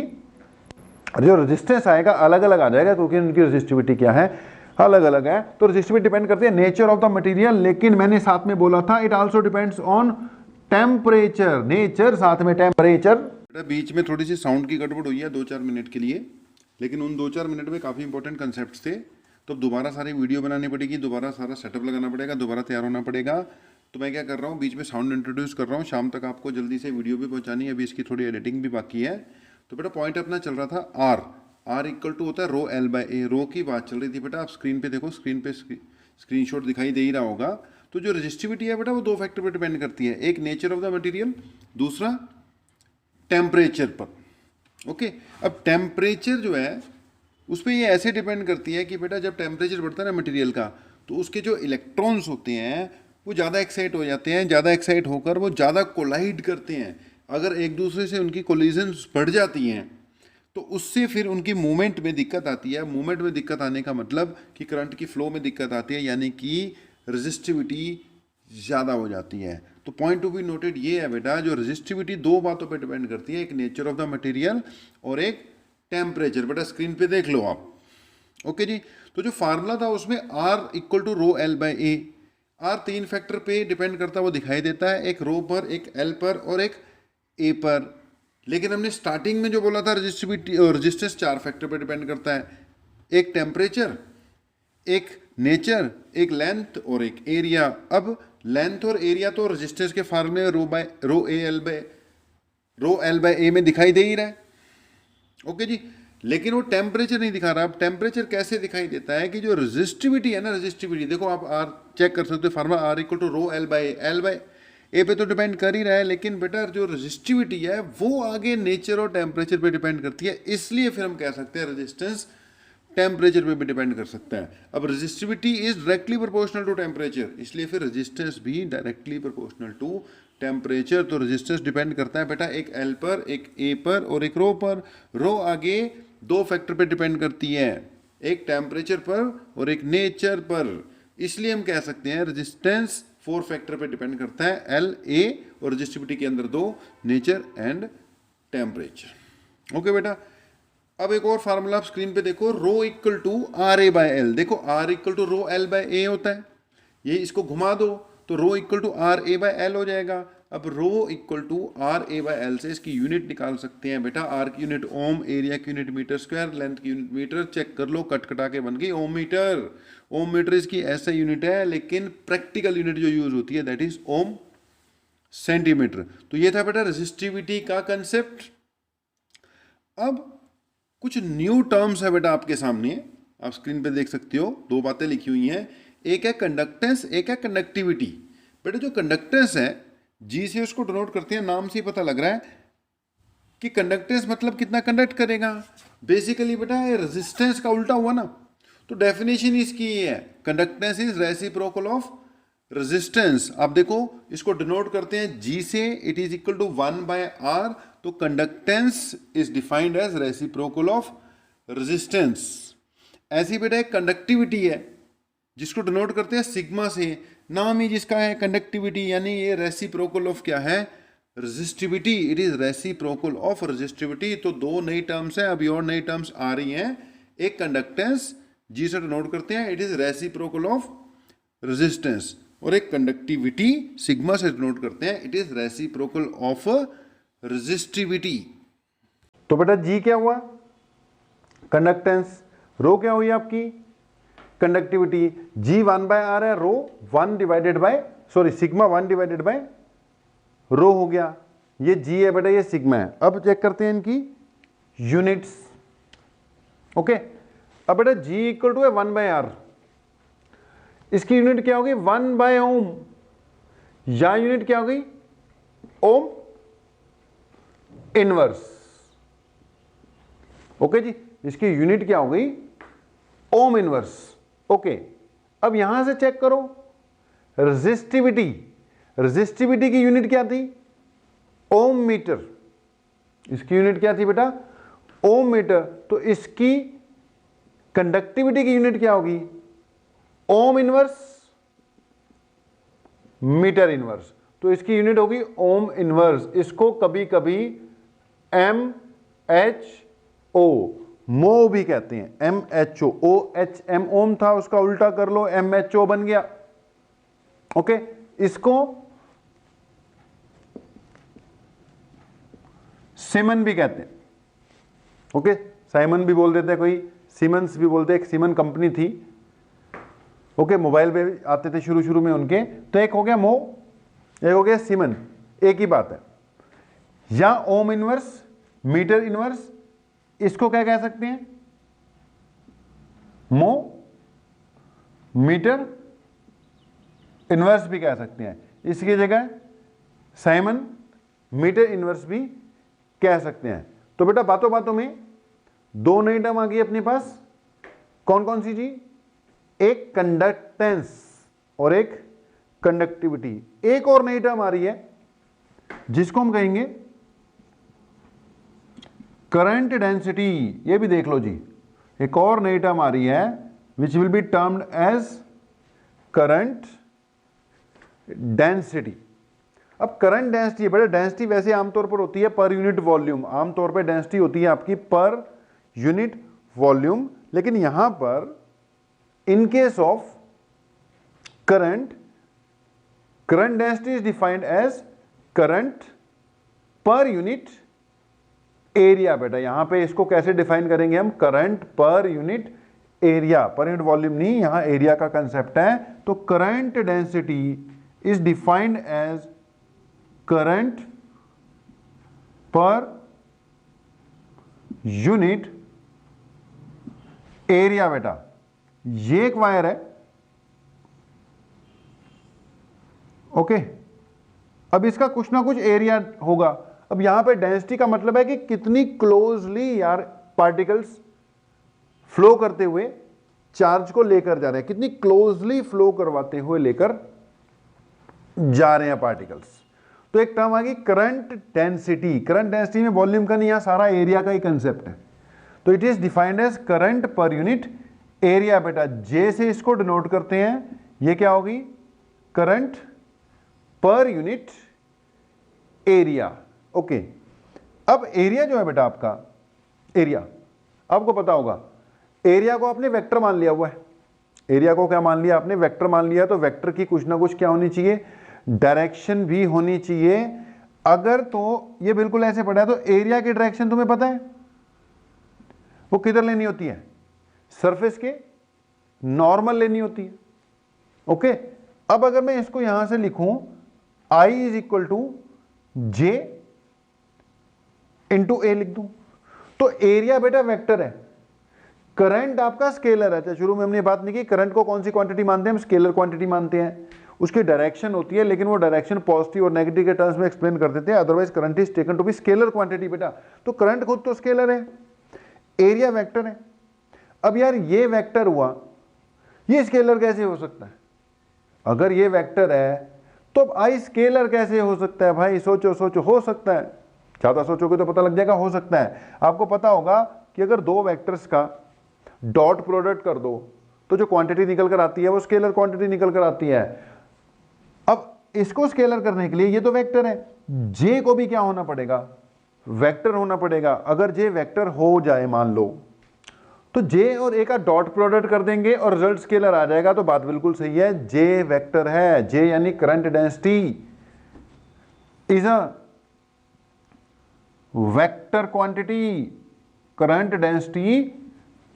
जो रेजिस्टेंस आएगा अलग अलग आ जाएगा, क्योंकि उनकी रेजिस्टिविटी क्या है? अलग अलग है। तो रेजिस्टिविटी डिपेंड करती है नेचर ऑफ द मटेरियल, लेकिन मैंने साथ में बोला था it also depends on temperature. Nature साथ में टेम्परेचर। बीच में थोड़ी सी साउंड की गड़बड़ हुई है 2-4 मिनट के लिए, लेकिन उन 2-4 मिनट में काफ़ी इंपॉर्टेंट कंसेप्ट थे, तो दोबारा सारी वीडियो बनानी पड़ेगी, दोबारा सारा सेटअप लगाना पड़ेगा, दोबारा तैयार होना पड़ेगा। तो मैं क्या कर रहा हूँ, बीच में साउंड इंट्रोड्यूस कर रहा हूँ, शाम तक आपको जल्दी से वीडियो भी पहुँचानी है, अभी इसकी थोड़ी एडिटिंग भी बाकी है। तो बेटा पॉइंट अपना चल रहा था आर इक्वल टू होता है रो एल बाई ए। रो की बात चल रही थी बेटा, आप स्क्रीन पे देखो, स्क्रीन पे स्क्रीनशॉट दिखाई दे ही रहा होगा। तो जो रेजिस्टिविटी है बेटा वो 2 फैक्टर पर डिपेंड करती है, एक नेचर ऑफ द मटेरियल, दूसरा टेम्परेचर पर। ओके, अब टेम्परेचर जो है उस पर ये ऐसे डिपेंड करती है कि बेटा जब टेम्परेचर बढ़ता है ना मटेरियल का, तो उसके जो इलेक्ट्रॉन्स होते हैं वो ज़्यादा एक्साइट हो जाते हैं, ज़्यादा एक्साइट होकर वो ज़्यादा कोलाइड करते हैं। अगर एक दूसरे से उनकी कोलिजन्स बढ़ जाती हैं तो उससे फिर उनकी मूवमेंट में दिक्कत आती है। मूवमेंट में दिक्कत आने का मतलब कि करंट की फ्लो में दिक्कत आती है, यानी कि रेजिस्टिविटी ज़्यादा हो जाती है। तो पॉइंट टू बी नोटेड ये है बेटा, जो रेजिस्टिविटी 2 बातों पे डिपेंड करती है, एक नेचर ऑफ द मटेरियल और एक टेम्परेचर। बेटा स्क्रीन पे देख लो आप। ओके जी, तो जो फार्मूला था उसमें R equal to rho L by A. R 3 factor पे डिपेंड करता है, वो दिखाई देता है, एक रो पर, एक एल पर और एक ए पर। लेकिन हमने स्टार्टिंग में जो बोला था रेजिस्टिविटी और रेजिस्टेंस 4 फैक्टर पे डिपेंड करता है, एक टेम्परेचर, एक नेचर, एक लेंथ और एक एरिया। अब लेंथ और एरिया तो रेजिस्टेंस के फार्मूले रो एल बाई ए में दिखाई दे ही रहा है। ओके जी, लेकिन वो टेम्परेचर नहीं दिखा रहा। अब टेम्परेचर कैसे दिखाई देता है कि जो रेजिस्टिविटी है ना, रेजिस्टिविटी देखो आप आर चेक कर सकते हो, formula R equal to rho L by A पे तो डिपेंड कर ही रहा है, लेकिन बेटा जो रेजिस्टिविटी है वो आगे नेचर और टेम्परेचर पे डिपेंड करती है। इसलिए फिर हम कह सकते हैं रेजिस्टेंस टेम्परेचर पे भी डिपेंड कर सकता है। अब resistivity is directly proportional to temperature, इसलिए फिर रेजिस्टेंस भी डायरेक्टली प्रोपोर्शनल टू टेम्परेचर। तो रेजिस्टेंस डिपेंड करता है बेटा एक एल पर, एक ए पर और एक रो पर। रो आगे 2 फैक्टर पे डिपेंड करती है, एक टेम्परेचर पर और एक नेचर पर। इसलिए हम कह सकते हैं रेजिस्टेंस 4 फैक्टर पे डिपेंड करता है, एल, ए और रेजिस्टिविटी के अंदर 2, नेचर एंड टेम्परेचर। ओके बेटा, अब एक और फार्मूला आप स्क्रीन पे देखो, rho equal to R A by L. देखो R equal to rho L by A होता है, ये इसको घुमा दो तो rho equal to R A by L हो जाएगा। अब rho equal to R A by L से इसकी यूनिट निकाल सकते हैं बेटा। आर की यूनिट ओम, एरिया की यूनिट मीटर स्क्वायर, लेंथ की यूनिट मीटर। चेक कर लो, कट कटा के बन गई ओम मीटर। ओम मीटर इसकी ऐसा यूनिट है, लेकिन प्रैक्टिकल यूनिट जो यूज होती है दैट इज ओम सेंटीमीटर। तो ये था बेटा रेजिस्टिविटी का कंसेप्ट। अब कुछ न्यू टर्म्स है बेटा आपके सामने, आप स्क्रीन पे देख सकते हो, दो बातें लिखी हुई हैं। एक है कंडक्टेंस, एक है कंडक्टिविटी। बेटा जो कंडक्टेंस है, जी से उसको डिनोट करते हैं, नाम से ही पता लग रहा है कि कंडक्टेंस मतलब कितना कंडक्ट करेगा। बेसिकली बेटा ये रेजिस्टेंस का उल्टा हुआ ना, तो डेफिनेशन इसकी ये है, conductance is reciprocal of resistance. आप देखो इसको डिनोट करते हैं जी से, it is equal to 1/r। तो conductance is defined as reciprocal of resistance. ऐसी बेटा एक कंडक्टिविटी है जिसको डिनोट करते हैं सिग्मा से, नाम ही जिसका है कंडक्टिविटी, यानी ये रेसिप्रोकल ऑफ क्या है, resistivity. It is reciprocal of resistivity. तो दो नई टर्म्स हैं, अभी और नई टर्म्स आ रही हैं। एक कंडक्टेंस जी से डिनोट करते हैं, it is reciprocal of resistance, और एक कंडक्टिविटी सिग्मा से डिनोट करते हैं, it is reciprocal of resistivity. तो बेटा जी क्या हुआ, कंडक्टेंस। रो क्या हुई आपकी, कंडक्टिविटी। जी 1/r है, rho 1 divided by sigma 1 divided by rho हो गया। ये जी है बेटा, ये सिग्मा है। अब चेक करते हैं इनकी यूनिट्स। ओके, अब बेटा जी इक्वल टू है 1/r, इसकी यूनिट क्या होगी 1/ओम, या यूनिट क्या होगी ओम इनवर्स। ओके जी, इसकी यूनिट क्या हो गई ओम इनवर्स। ओके, अब यहां से चेक करो रेजिस्टिविटी। रेजिस्टिविटी की यूनिट क्या थी ओम मीटर, इसकी यूनिट क्या थी बेटा ओम मीटर। तो इसकी कंडक्टिविटी की यूनिट क्या होगी ओम इनवर्स मीटर इनवर्स। तो इसकी यूनिट होगी ओम इनवर्स। इसको कभी कभी एम एच ओ मो भी कहते हैं, M H O. O H M ohm था, उसका उल्टा कर लो एम एच ओ बन गया। ओके, इसको सिमन भी कहते हैं। ओके, साइमन भी बोल देते हैं, कोई सीमेंस भी बोलते हैं, एक सीमन कंपनी थी। ओके, मोबाइल पे आते थे शुरू शुरू में उनके। तो एक हो गया मो, एक हो गया सीमन, एक ही बात है। या ओम इनवर्स मीटर इनवर्स, इसको क्या कह सकते हैं मो मीटर इनवर्स भी कह सकते हैं। इसकी जगह साइमन मीटर इनवर्स भी कह सकते हैं। तो बेटा बातों बातों में दो नई टर्म आ गई अपने पास, कौन कौन सी जी, एक कंडक्टेंस और एक कंडक्टिविटी। एक और नई टर्म आ रही है जिसको हम कहेंगे करंट डेंसिटी। ये भी देख लो जी, एक और नई टर्म आ रही है which will be termed as current density. अब करंट डेंसिटी, बड़े डेंसिटी वैसे आमतौर पर होती है पर यूनिट वॉल्यूम, आमतौर पर डेंसिटी होती है आपकी पर यूनिट वॉल्यूम। लेकिन यहां पर in case of current, current density is defined as current per unit area. बेटा यहां पे इसको कैसे डिफाइन करेंगे हम, current per unit area, per unit volume नहीं, यहां एरिया का कंसेप्ट है। तो current density is defined as current per unit area. बेटा ये एक वायर है, ओके, अब इसका कुछ ना कुछ एरिया होगा। अब यहां पे डेंसिटी का मतलब है कि कितनी क्लोजली यार पार्टिकल्स फ्लो करते हुए चार्ज को लेकर जा रहे हैं, कितनी क्लोजली फ्लो करवाते हुए लेकर जा रहे हैं पार्टिकल्स। तो एक टर्म आ गई करंट डेंसिटी। करंट डेंसिटी में वॉल्यूम का नहीं, यहां सारा एरिया का ही कंसेप्ट है। तो it is defined as current per unit area. बेटा जे से इसको डिनोट करते हैं, ये क्या होगी current per unit area. Okay, अब एरिया जो है बेटा आपका, एरिया आपको पता होगा, एरिया को आपने वेक्टर मान लिया हुआ है। एरिया को क्या मान लिया आपने, वेक्टर मान लिया। तो वेक्टर की कुछ ना कुछ क्या होनी चाहिए, डायरेक्शन भी होनी चाहिए। अगर तो ये बिल्कुल ऐसे पड़ा है तो एरिया की डायरेक्शन तुम्हें पता है वो किधर लेनी होती है, सरफेस के नॉर्मल लेनी होती है। ओके, अब अगर मैं इसको यहां से लिखूं I is equal to J into A लिख दूं, तो एरिया बेटा वेक्टर है, करंट आपका स्केलर है। शुरू में हमने बात नहीं की, करंट को कौन सी क्वांटिटी मानते हैं हम, स्केलर क्वांटिटी मानते हैं। उसकी डायरेक्शन होती है, लेकिन वो डायरेक्शन पॉजिटिव और नेगेटिव के टर्म्स में एक्सप्लेन कर देते हैं, otherwise current is taken to be scalar quantity बेटा। तो करंट खुद तो स्केलर है, एरिया वेक्टर है। अब यार ये वेक्टर हुआ, ये स्केलर कैसे हो सकता है? अगर ये वेक्टर है तो अब आई स्केलर कैसे हो सकता है भाई? सोचो सोचो, हो सकता है, ज्यादा सोचोगे तो पता लग जाएगा, हो सकता है। आपको पता होगा कि अगर दो वेक्टर्स का डॉट प्रोडक्ट कर दो तो जो क्वांटिटी निकल कर आती है वो स्केलर क्वांटिटी निकल कर आती है। अब इसको स्केलर करने के लिए, ये तो वेक्टर है, जे को भी क्या होना पड़ेगा, वेक्टर होना पड़ेगा। अगर जे वेक्टर हो जाए मान लो, तो जे और ए का डॉट प्रोडक्ट कर देंगे और रिजल्ट स्केलर आ जाएगा। तो बात बिल्कुल सही है, जे वेक्टर है, जे यानी current density is a vector quantity, current density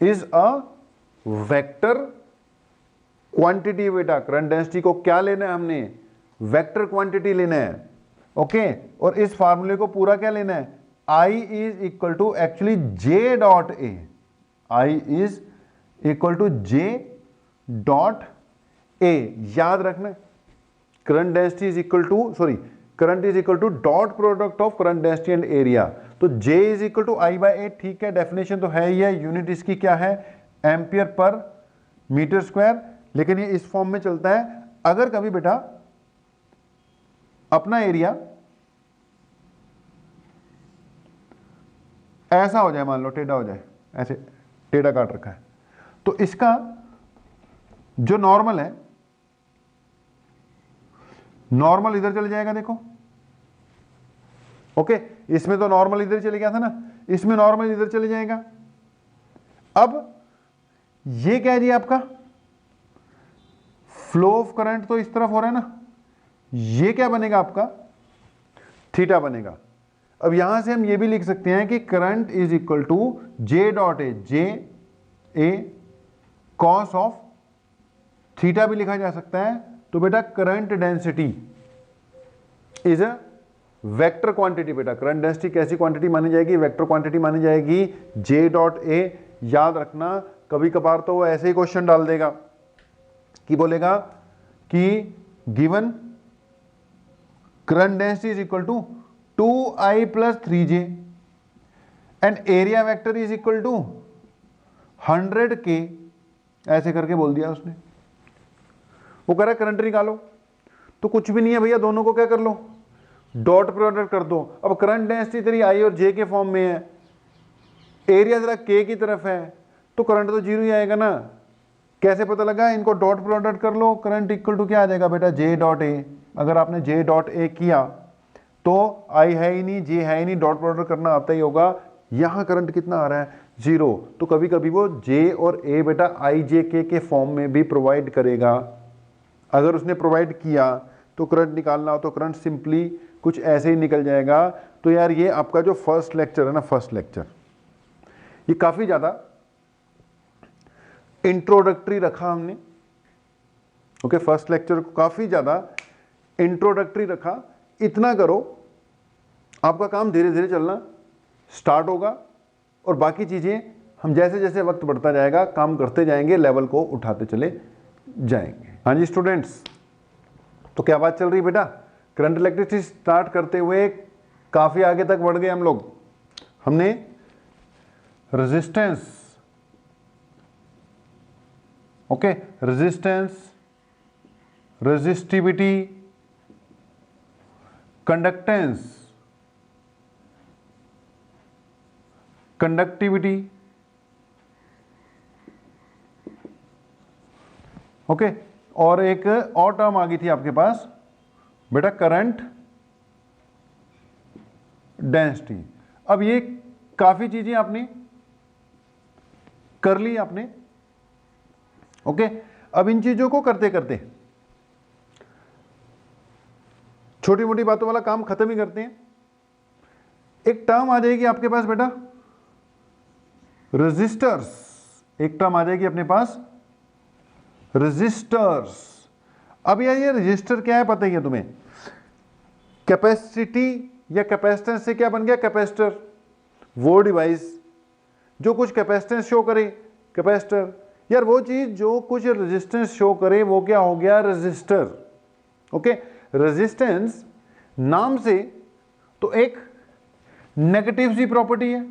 is a vector quantity बेटा। करंट डेंसिटी को क्या लेना है हमने, वेक्टर क्वांटिटी लेना है। ओके, और इस फार्मूले को पूरा क्या लेना है, I is equal to actually J dot A, I is equal to J dot A. याद रखना, current density is equal to, sorry, current is equal to dot product of current density and area. तो J is equal to I by A, ठीक है, definition तो है ही है। Unit इसकी क्या है, एम्पियर पर मीटर स्क्वायर, लेकिन ये इस फॉर्म में चलता है। अगर कभी बेटा अपना एरिया ऐसा हो जाए, मान लो टेढ़ा हो जाए, ऐसे टेढ़ा काट रखा है, तो इसका जो नॉर्मल है, नॉर्मल इधर चले जाएगा, देखो। ओके, इसमें तो नॉर्मल इधर चले गया था ना, इसमें नॉर्मल इधर चले जाएगा। अब ये क्या है जी आपका, फ्लो ऑफ करंट तो इस तरफ हो रहा है ना, ये क्या बनेगा आपका, थीटा बनेगा। अब यहां से हम ये भी लिख सकते हैं कि current is equal to J dot A, J A cos of theta भी लिखा जा सकता है। तो बेटा current density is a vector quantity. बेटा करंट डेंसिटी कैसी क्वांटिटी मानी जाएगी, वेक्टर क्वांटिटी मानी जाएगी, जे डॉट ए। याद रखना, कभी कभार तो वो ऐसे ही क्वेश्चन डाल देगा कि बोलेगा कि given current density is equal to 2i plus 3j and area vector is equal to 100k, ऐसे करके बोल दिया उसने। वो कह रहा है करंट निकालो, तो कुछ भी नहीं है भैया, दोनों को क्या कर लो, डॉट प्रोडक्ट कर दो। अब करंट डेंसिटी तेरी आई और जे के फॉर्म में है, एरिया जरा के की तरफ है, तो करंट तो जीरो ही आएगा ना। कैसे पता लगा, इनको डॉट प्रोडक्ट कर लो, करंट इक्वल टू क्या आ जाएगा बेटा, जे डॉट ए। अगर आपने जे डॉट ए किया तो आई है ही नहीं, जे है ही नहीं, डॉट प्रोडक्ट करना आता ही होगा। यहां करंट कितना आ रहा है, जीरो। तो कभी कभी वो जे और ए बेटा आई जे के फॉर्म में भी प्रोवाइड करेगा। अगर उसने प्रोवाइड किया तो करंट निकालना हो तो करंट सिंपली कुछ ऐसे ही निकल जाएगा। तो यार ये आपका जो फर्स्ट लेक्चर है ना, फर्स्ट लेक्चर, ये काफी ज्यादा इंट्रोडक्टरी रखा हमने। ओके, फर्स्ट लेक्चर को काफी ज्यादा इंट्रोडक्टरी रखा। इतना करो, आपका काम धीरे धीरे चलना स्टार्ट होगा और बाकी चीजें हम जैसे जैसे वक्त बढ़ता जाएगा काम करते जाएंगे, लेवल को उठाते चले जाएंगे। हाँ जी स्टूडेंट्स, तो क्या बात चल रही बेटा, करंट इलेक्ट्रिसिटी स्टार्ट करते हुए काफी आगे तक बढ़ गए हम लोग। हमने resistance, okay, resistance, resistivity, conductance, conductivity, okay, और एक और टर्म आ गई थी आपके पास बेटा, करंट डेंसिटी। अब ये काफी चीजें आपने कर ली आपने। ओके, अब इन चीजों को करते करते छोटी मोटी बातों वाला काम खत्म ही करते हैं। एक टर्म आ जाएगी आपके पास बेटा रेजिस्टर्स, एक टर्म आ जाएगी अपने पास रेजिस्टर्स। अब यार ये रेजिस्टर क्या है पता ही है तुम्हें, कैपेसिटी या कैपेसिटेंस से क्या बन गया कैपेसिटर, वो डिवाइस जो कुछ कैपेसिटेंस शो करे कैपेसिटर, यार वो चीज जो कुछ रेजिस्टेंस शो करे वो क्या हो गया रेजिस्टर। ओके, रेजिस्टेंस नाम से तो एक नेगेटिव सी प्रॉपर्टी है,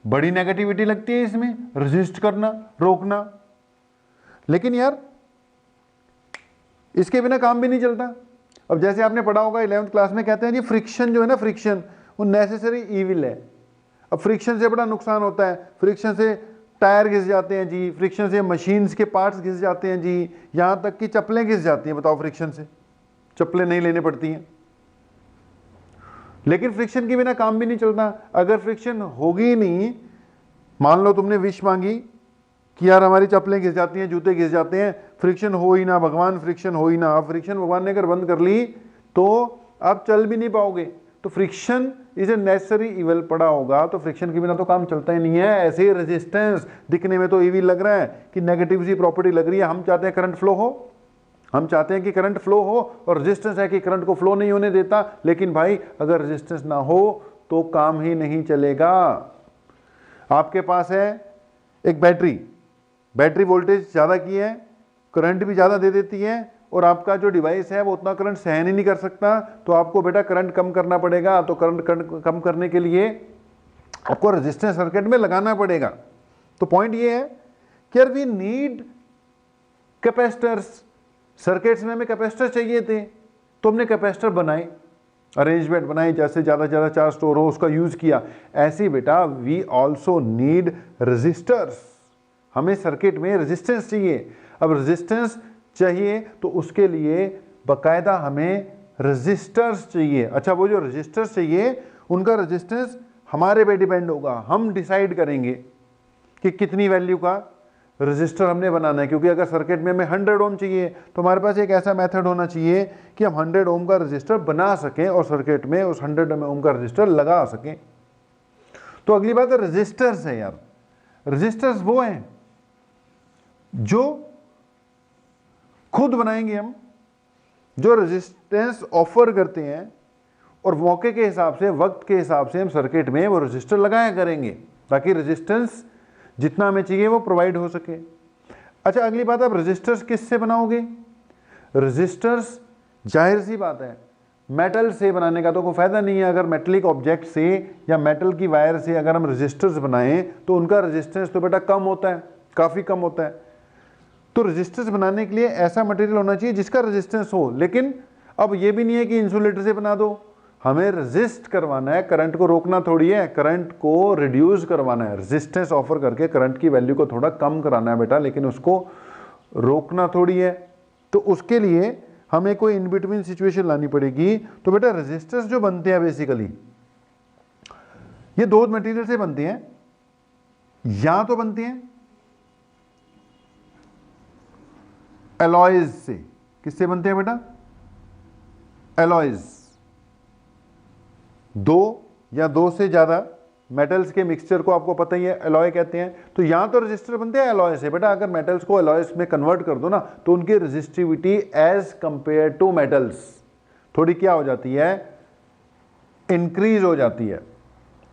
बड़ी नेगेटिविटी लगती है इसमें, रेजिस्ट करना रोकना, लेकिन यार इसके बिना काम भी नहीं चलता। अब जैसे आपने पढ़ा होगा 11th क्लास में, कहते हैं जी फ्रिक्शन जो है ना, फ्रिक्शन वो नेसेसरी ईविल है। अब फ्रिक्शन से बड़ा नुकसान होता है, फ्रिक्शन से टायर घिस जाते हैं जी, फ्रिक्शन से मशीन्स के पार्ट्स घिस जाते हैं जी, यहाँ तक कि चप्पलें घिस जाती हैं। बताओ फ्रिक्शन से चप्पलें नहीं लेने पड़ती हैं, लेकिन फ्रिक्शन के बिना काम भी नहीं चलता। अगर फ्रिक्शन होगी ही नहीं, मान लो तुमने विश मांगी कि यार हमारी चप्पलें घिस जाती हैं, जूते घिस जाते हैं, फ्रिक्शन हो ही ना भगवान, फ्रिक्शन हो ही ना। अब फ्रिक्शन भगवान ने अगर बंद कर ली तो आप चल भी नहीं पाओगे। तो friction is a necessary evil पड़ा होगा, तो फ्रिक्शन के बिना तो काम चलता ही नहीं है। ऐसे ही रेजिस्टेंस दिखने में तो इविल लग रहा है कि नेगेटिव सी प्रॉपर्टी लग रही है, हम चाहते हैं करंट फ्लो हो, हम चाहते हैं कि करंट फ्लो हो, और रेजिस्टेंस है कि करंट को फ्लो नहीं होने देता। लेकिन भाई अगर रेजिस्टेंस ना हो तो काम ही नहीं चलेगा। आपके पास है एक बैटरी, बैटरी वोल्टेज ज़्यादा की है, करंट भी ज़्यादा दे देती है, और आपका जो डिवाइस है वो उतना करंट सहन ही नहीं कर सकता, तो आपको बेटा करंट कम करना पड़ेगा। तो करंट कम करने के लिए आपको रेजिस्टेंस सर्किट में लगाना पड़ेगा। तो पॉइंट ये है कि यार वी नीड कैपेसिटर्स। सर्किट्स में हमें कैपेसिटर चाहिए थे, तो हमने कैपेसिटर बनाए, अरेंजमेंट बनाई, जैसे ज़्यादा से ज़्यादा चार्ज स्टोर हो उसका यूज़ किया। ऐसे ही बेटा वी ऑल्सो नीड रेजिस्टर्स, हमें सर्किट में रेजिस्टेंस चाहिए। अब रेजिस्टेंस चाहिए तो उसके लिए बकायदा हमें रेजिस्टर्स चाहिए। अच्छा, वो जो रेजिस्टर्स चाहिए उनका रेजिस्टेंस हमारे पे डिपेंड होगा, हम डिसाइड करेंगे कि कितनी वैल्यू का रेजिस्टर हमने बनाना है। क्योंकि अगर सर्किट में हमें 100 ओम चाहिए तो हमारे पास एक ऐसा मेथड होना चाहिए कि हम 100 ओम का रेजिस्टर बना सकें और सर्किट में उस 100 ओम का रेजिस्टर लगा सकें। तो अगली बात है रेजिस्टर्स है यार। रेजिस्टर्स वो हैं जो खुद बनाएंगे हम, जो रेजिस्टेंस ऑफर करते हैं, और मौके के हिसाब से वक्त के हिसाब से हम सर्किट में वो रेजिस्टर लगाया करेंगे ताकि रेजिस्टेंस जितना हमें चाहिए वो प्रोवाइड हो सके। अच्छा, अगली बात, आप रेजिस्टर्स किससे बनाओगे? रेजिस्टर्स जाहिर सी बात है मेटल से बनाने का तो कोई फायदा नहीं है। अगर मेटलिक ऑब्जेक्ट से या मेटल की वायर से अगर हम रेजिस्टर्स बनाएं तो उनका रेजिस्टेंस तो बेटा कम होता है, काफ़ी कम होता है। तो रेजिस्टेंस बनाने के लिए ऐसा मटेरियल होना चाहिए जिसका रेजिस्टेंस हो। लेकिन अब ये भी नहीं है कि इंसुलेटर से बना दो, हमें रेजिस्ट करवाना है, करंट को रोकना थोड़ी है, करंट को रिड्यूस करवाना है। रेजिस्टेंस ऑफर करके करंट की वैल्यू को थोड़ा कम कराना है बेटा, लेकिन उसको रोकना थोड़ी है। तो उसके लिए हमें कोई इन बिटवीन सिचुएशन लानी पड़ेगी। तो बेटा रेजिस्टर्स जो बनते हैं बेसिकली ये दो मटेरियल से बनते हैं, या तो बनते हैं एलॉयज से। किससे बनते हैं बेटा? एलॉयज। दो या दो से ज्यादा मेटल्स के मिक्सचर को आपको पता ही है एलॉय कहते हैं। तो यहां तो रेजिस्टर बनते हैं एलॉय से बेटा। अगर मेटल्स को एलॉयज में कन्वर्ट कर दो ना तो उनकी resistivity as compare to metals थोड़ी क्या हो जाती है, इंक्रीज हो जाती है।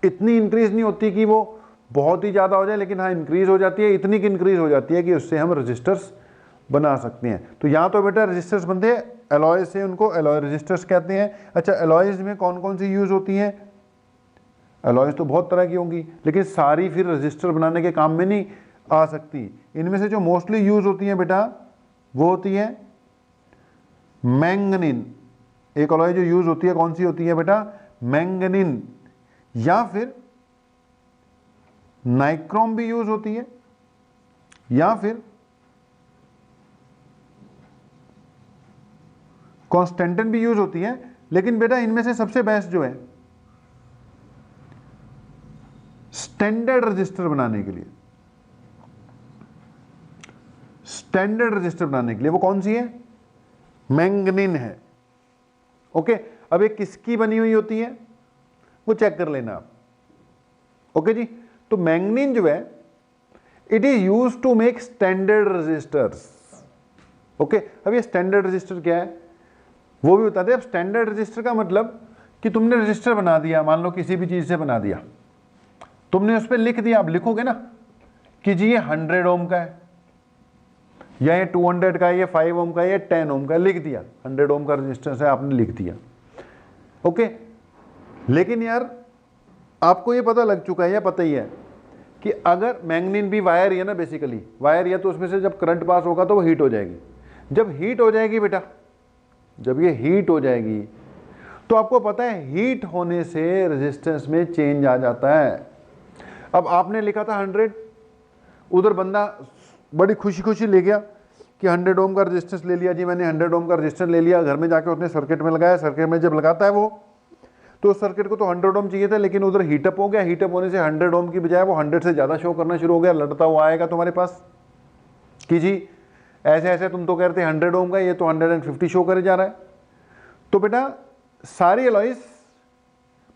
इतनी इंक्रीज नहीं होती कि वो बहुत ही ज्यादा हो जाए, लेकिन हाँ इंक्रीज हो जाती है, इतनी की इंक्रीज हो जाती है कि उससे हम रेजिस्टर्स बना सकते हैं। तो यहाँ तो बेटा रेजिस्टर्स बनते हैं एलॉय से, उनको एलॉय रेजिस्टर्स कहते हैं। अच्छा, एलॉयज में कौन कौन सी यूज होती हैं? एलॉयज तो बहुत तरह की होंगी, लेकिन सारी फिर रेजिस्टर बनाने के काम में नहीं आ सकती। इनमें से जो मोस्टली यूज होती हैं बेटा वो होती है मैंगनीन। एक एलॉय जो यूज होती है कौन सी होती है बेटा? मैंगनीन। या फिर नाइक्रोम भी यूज होती है, या फिर कॉन्स्टेंटिन भी यूज होती है। लेकिन बेटा इनमें से सबसे बेस्ट जो है स्टैंडर्ड रजिस्टर बनाने के लिए, स्टैंडर्ड रजिस्टर बनाने के लिए वो कौन सी है? मैंगनीन है। ओके, अब ये किसकी बनी हुई होती है वो चेक कर लेना आप। ओके जी, तो मैंगनीन जो है it is use to make standard resistors. Okay, अब ये स्टैंडर्ड रजिस्टर क्या है वो भी बताते हैं। अब स्टैंडर्ड रजिस्टर का मतलब कि तुमने रजिस्टर बना दिया, मान लो किसी भी चीज से बना दिया, तुमने उस पर लिख दिया, आप लिखोगे ना कि जी ये 100 ओम का है, या ये 200 का है, ये 5 ओम का है, ये 10 ओम का है, लिख दिया, 100 ओम का रजिस्टेंस है आपने लिख दिया। ओके, लेकिन यार आपको ये पता लग चुका है या पता ही है कि अगर मैंगनीन भी वायर ही है ना, बेसिकली वायर, या तो उसमें से जब करंट पास होगा तो वो हीट हो जाएगी। जब हीट हो जाएगी बेटा, जब ये हीट हो जाएगी तो आपको पता है हीट होने से रेजिस्टेंस में चेंज आ जाता है। अब आपने लिखा था 100, उधर बंदा बड़ी खुशी खुशी ले गया कि 100 ओम का रेजिस्टेंस ले लिया जी मैंने, 100 ओम का रेजिस्टेंस ले लिया, घर में जाके उसने सर्किट में लगाया, सर्किट में जब लगाता है वो, तो उस सर्किट को तो 100 ओम चाहिए था, लेकिन उधर हीटअप हो गया, हीटअप होने से 100 ओम की बजाय वो 100 से ज़्यादा शो करना शुरू हो गया, लड़ता हुआ आएगा तुम्हारे पास कि जी ऐसे ऐसे तुम तो कह रहे थे 100 ओम का, ये तो 150 शो करे जा रहा है। तो बेटा सारी एलॉयज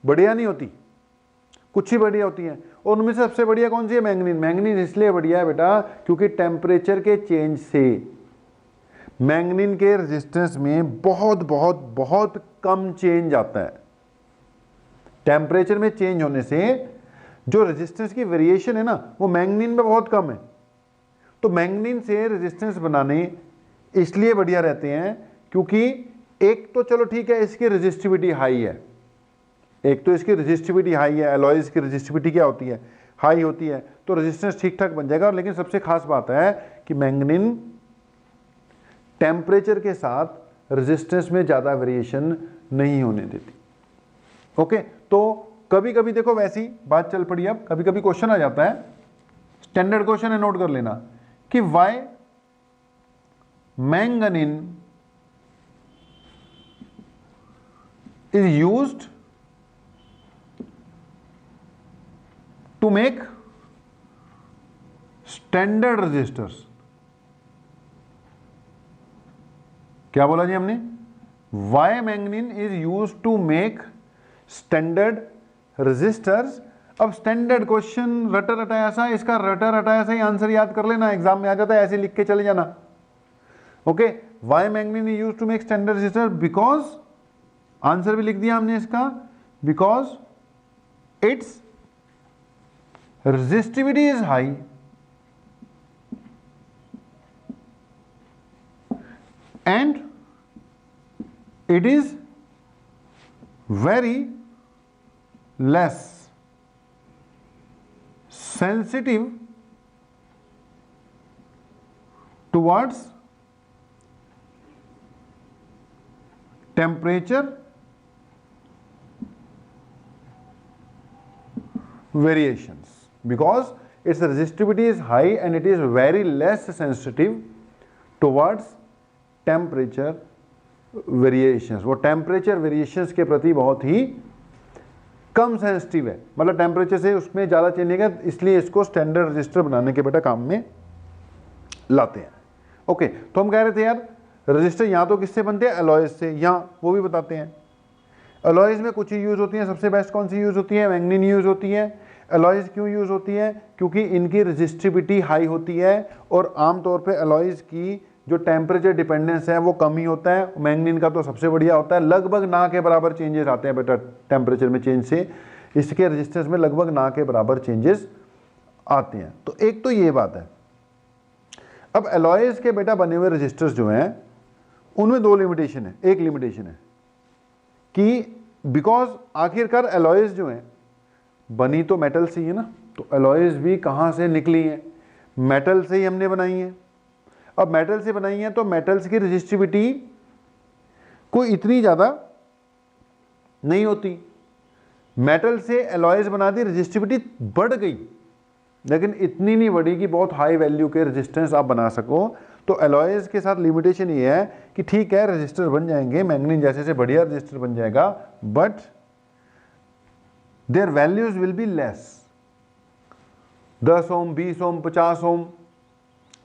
बढ़िया नहीं होती, कुछ ही बढ़िया होती हैं, और उनमें से सबसे बढ़िया कौन सी है? मैंगनीन। मैंगनीन इसलिए बढ़िया है बेटा क्योंकि टेम्परेचर के चेंज से मैंगनीन के रेजिस्टेंस में बहुत बहुत बहुत कम चेंज आता है। टेम्परेचर में चेंज होने से जो रेजिस्टेंस की वेरिएशन है ना वो मैंगनीन में बहुत कम है। तो मैंगनीन से रेजिस्टेंस बनाने इसलिए बढ़िया रहते हैं क्योंकि एक तो चलो ठीक है इसकी रेजिस्टिविटी हाई है, एक तो इसकी रेजिस्टिविटी हाई है, एलॉयज की रेजिस्टिविटी क्या होती है? हाई होती है, तो रेजिस्टेंस ठीक ठाक बन जाएगा। लेकिन सबसे खास बात है कि मैंगनीन टेम्परेचर के साथ रेजिस्टेंस में ज़्यादा वेरिएशन नहीं होने देती। ओके, तो कभी कभी देखो वैसी बात चल पड़ी, अब कभी कभी क्वेश्चन आ जाता है, स्टैंडर्ड क्वेश्चन है, नोट कर लेना कि why manganin is used to make standard resistors। क्या बोला जी हमने? Why manganin is used to make standard resistors। अब स्टैंडर्ड क्वेश्चन रटा रटाया सा, इसका रटा रटाया सा ही आंसर याद कर लेना, एग्जाम में आ जाता है, ऐसे लिख के चले जाना। Okay, why manganin is used to make standard resistor, because answer भी लिख दिया हमने इसका, because its resistivity is high and it is very less sensitive towards temperature variations, because its resistivity is high and it is very less sensitive towards temperature variations। वो temperature variations के प्रति बहुत ही कम sensitive है, मतलब temperature से उसमें ज़्यादा change नहीं है, इसलिए इसको स्टैंडर्ड रजिस्टर बनाने के बेटा काम में लाते हैं। ओके, तो हम कह रहे थे यार रजिस्टर यहाँ तो किससे बनते हैं? एलॉयज से, यहाँ वो भी बताते हैं। एलॉयज में कुछ ही यूज़ होती हैं, सबसे बेस्ट कौन सी यूज़ होती है? मैंगनीन यूज़ होती है। एलॉयज क्यों यूज़ होती है? क्योंकि इनकी रेजिस्टिविटी हाई होती है और आमतौर पे एलॉयज की जो टेम्परेचर डिपेंडेंस है वो कम ही होता है। मैंगनीन का तो सबसे बढ़िया होता है, लगभग ना के बराबर चेंजेस आते हैं बेटा टेम्परेचर में चेंज से, इसके रेजिस्टेंस में लगभग ना के बराबर चेंजेस आते हैं। तो एक तो ये बात है। अब एलॉयज के बेटा बने हुए रजिस्टर्स जो हैं उनमें दो लिमिटेशन है। एक लिमिटेशन है कि बिकॉज आखिरकार एलॉयज जो हैं बनी तो मेटल से ही है ना, तो एलॉयज भी कहाँ से निकली हैं? मेटल से ही हमने बनाई हैं। अब मेटल से बनाई हैं तो मेटल्स की रेजिस्टिविटी कोई इतनी ज़्यादा नहीं होती। मेटल से एलॉयज बना दी, रेजिस्टिविटी बढ़ गई, लेकिन इतनी नहीं बढ़ी कि बहुत हाई वैल्यू के रेजिस्टेंस आप बना सको। तो एलॉयज के साथ लिमिटेशन ये है कि ठीक है रेजिस्टर बन जाएंगे, मैंगनीन जैसे से बढ़िया रेजिस्टर बन जाएगा, but there values will be less. 10 ओम, 20 ओम, 50 ओम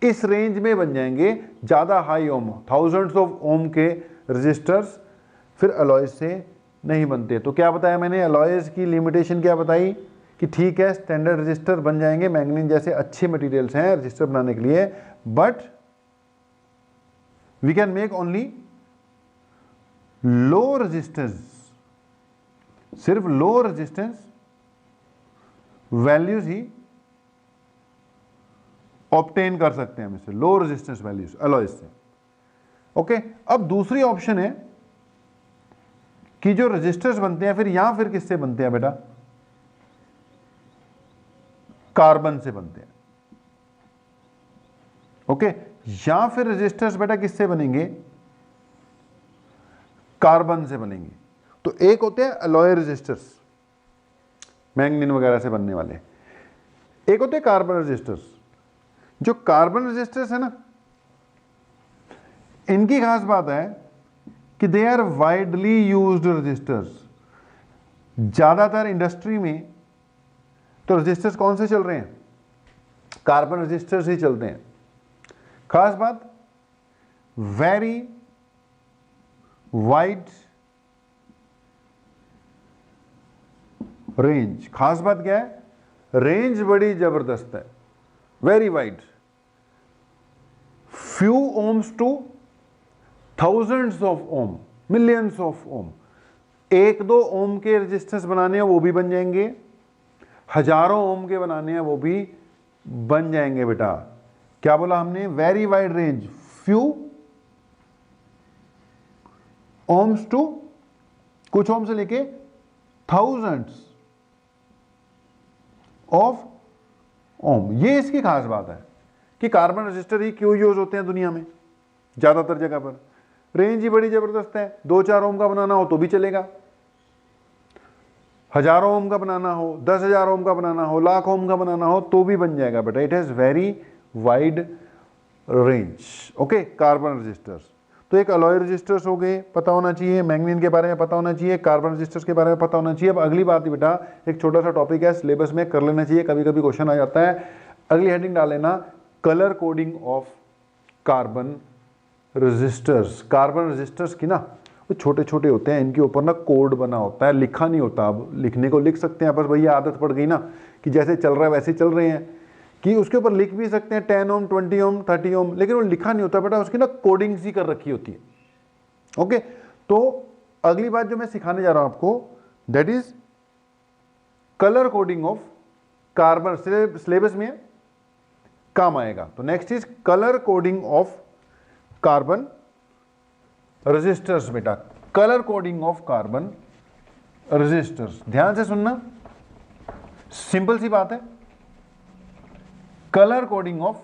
इस रेंज में बन जाएंगे। ज़्यादा हाई ओम, थाउजेंड्स ऑफ ओम के रेजिस्टर्स फिर एलॉयज से नहीं बनते। तो क्या बताया मैंने, अलॉयज की लिमिटेशन क्या बताई कि ठीक है स्टैंडर्ड रजिस्टर बन जाएंगे, मैंगनीज जैसे अच्छे मटेरियल्स हैं रजिस्टर बनाने के लिए, but we can make only low resistance, सिर्फ लो रेजिस्टेंस वैल्यूज ही ऑब्टेन कर सकते हैं हम इससे, लो रेजिस्टेंस वैल्यूज अलॉयज से। ओके, अब दूसरी ऑप्शन है कि जो रजिस्टर्स बनते हैं फिर यहां फिर किससे बनते हैं बेटा, कार्बन से बनते हैं। ओके, या फिर रजिस्टर्स बेटा किससे बनेंगे, कार्बन से बनेंगे। तो एक होते हैं अलॉय रजिस्टर्स मैंगनीन वगैरह से बनने वाले, एक होते हैं कार्बन रजिस्टर्स। जो कार्बन रजिस्टर्स है ना, इनकी खास बात है कि they are widely used resistors. ज्यादातर इंडस्ट्री में तो रजिस्टर्स कौन से चल रहे हैं, कार्बन रजिस्टर्स ही चलते हैं। खास बात, वेरी वाइड रेंज। खास बात क्या है, रेंज बड़ी जबरदस्त है, very wide, few ohms to thousands of ohm, millions of ohm. एक दो ओम के रेजिस्टेंस बनाने हैं वो भी बन जाएंगे, हजारों ओम के बनाने हैं वो भी बन जाएंगे बेटा। क्या बोला हमने, very wide range, few ohms to, कुछ ओम से लेके थाउजेंड्स ऑफ ओम। ये इसकी खास बात है कि कार्बन रजिस्टर ही क्यों यूज होते हैं दुनिया में ज्यादातर जगह पर। रेंज ही बड़ी जबरदस्त है, 2-4 ओम का बनाना हो तो भी चलेगा, हजारों ओम का बनाना हो, 10,000 ओम का बनाना हो, लाख ओम का बनाना हो तो भी बन जाएगा बेटा। It has very wide range. Okay, carbon resistors. तो एक अलॉय रजिस्टर्स हो गए, पता होना चाहिए, मैंगनीन के बारे में पता होना चाहिए, कार्बन रजिस्टर्स के बारे में पता होना चाहिए। अब अगली बात बेटा, एक छोटा सा टॉपिक है, सिलेबस में कर लेना चाहिए, कभी कभी क्वेश्चन आ जाता है। अगली हेडिंग डाल लेना, colour coding of carbon resistors. Carbon resistors की ना वो छोटे छोटे होते हैं, इनके ऊपर ना कोड बना होता है, लिखा नहीं होता। अब लिखने को लिख सकते हैं, बस भैया आदत पड़ गई ना कि जैसे चल रहा है वैसे चल रहे हैं, कि उसके ऊपर लिख भी सकते हैं 10 ओम, 20 ओम, 30 ओम, लेकिन वो लिखा नहीं होता बेटा, उसकी ना कोडिंग सी कर रखी होती है। ओके, तो अगली बात जो मैं सिखाने जा रहा हूं आपको, that is colour coding of carbon. Syllabus में काम आएगा। तो next is colour coding of carbon resistors बेटा, colour coding of carbon resistors. ध्यान से सुनना, सिंपल सी बात है, colour coding of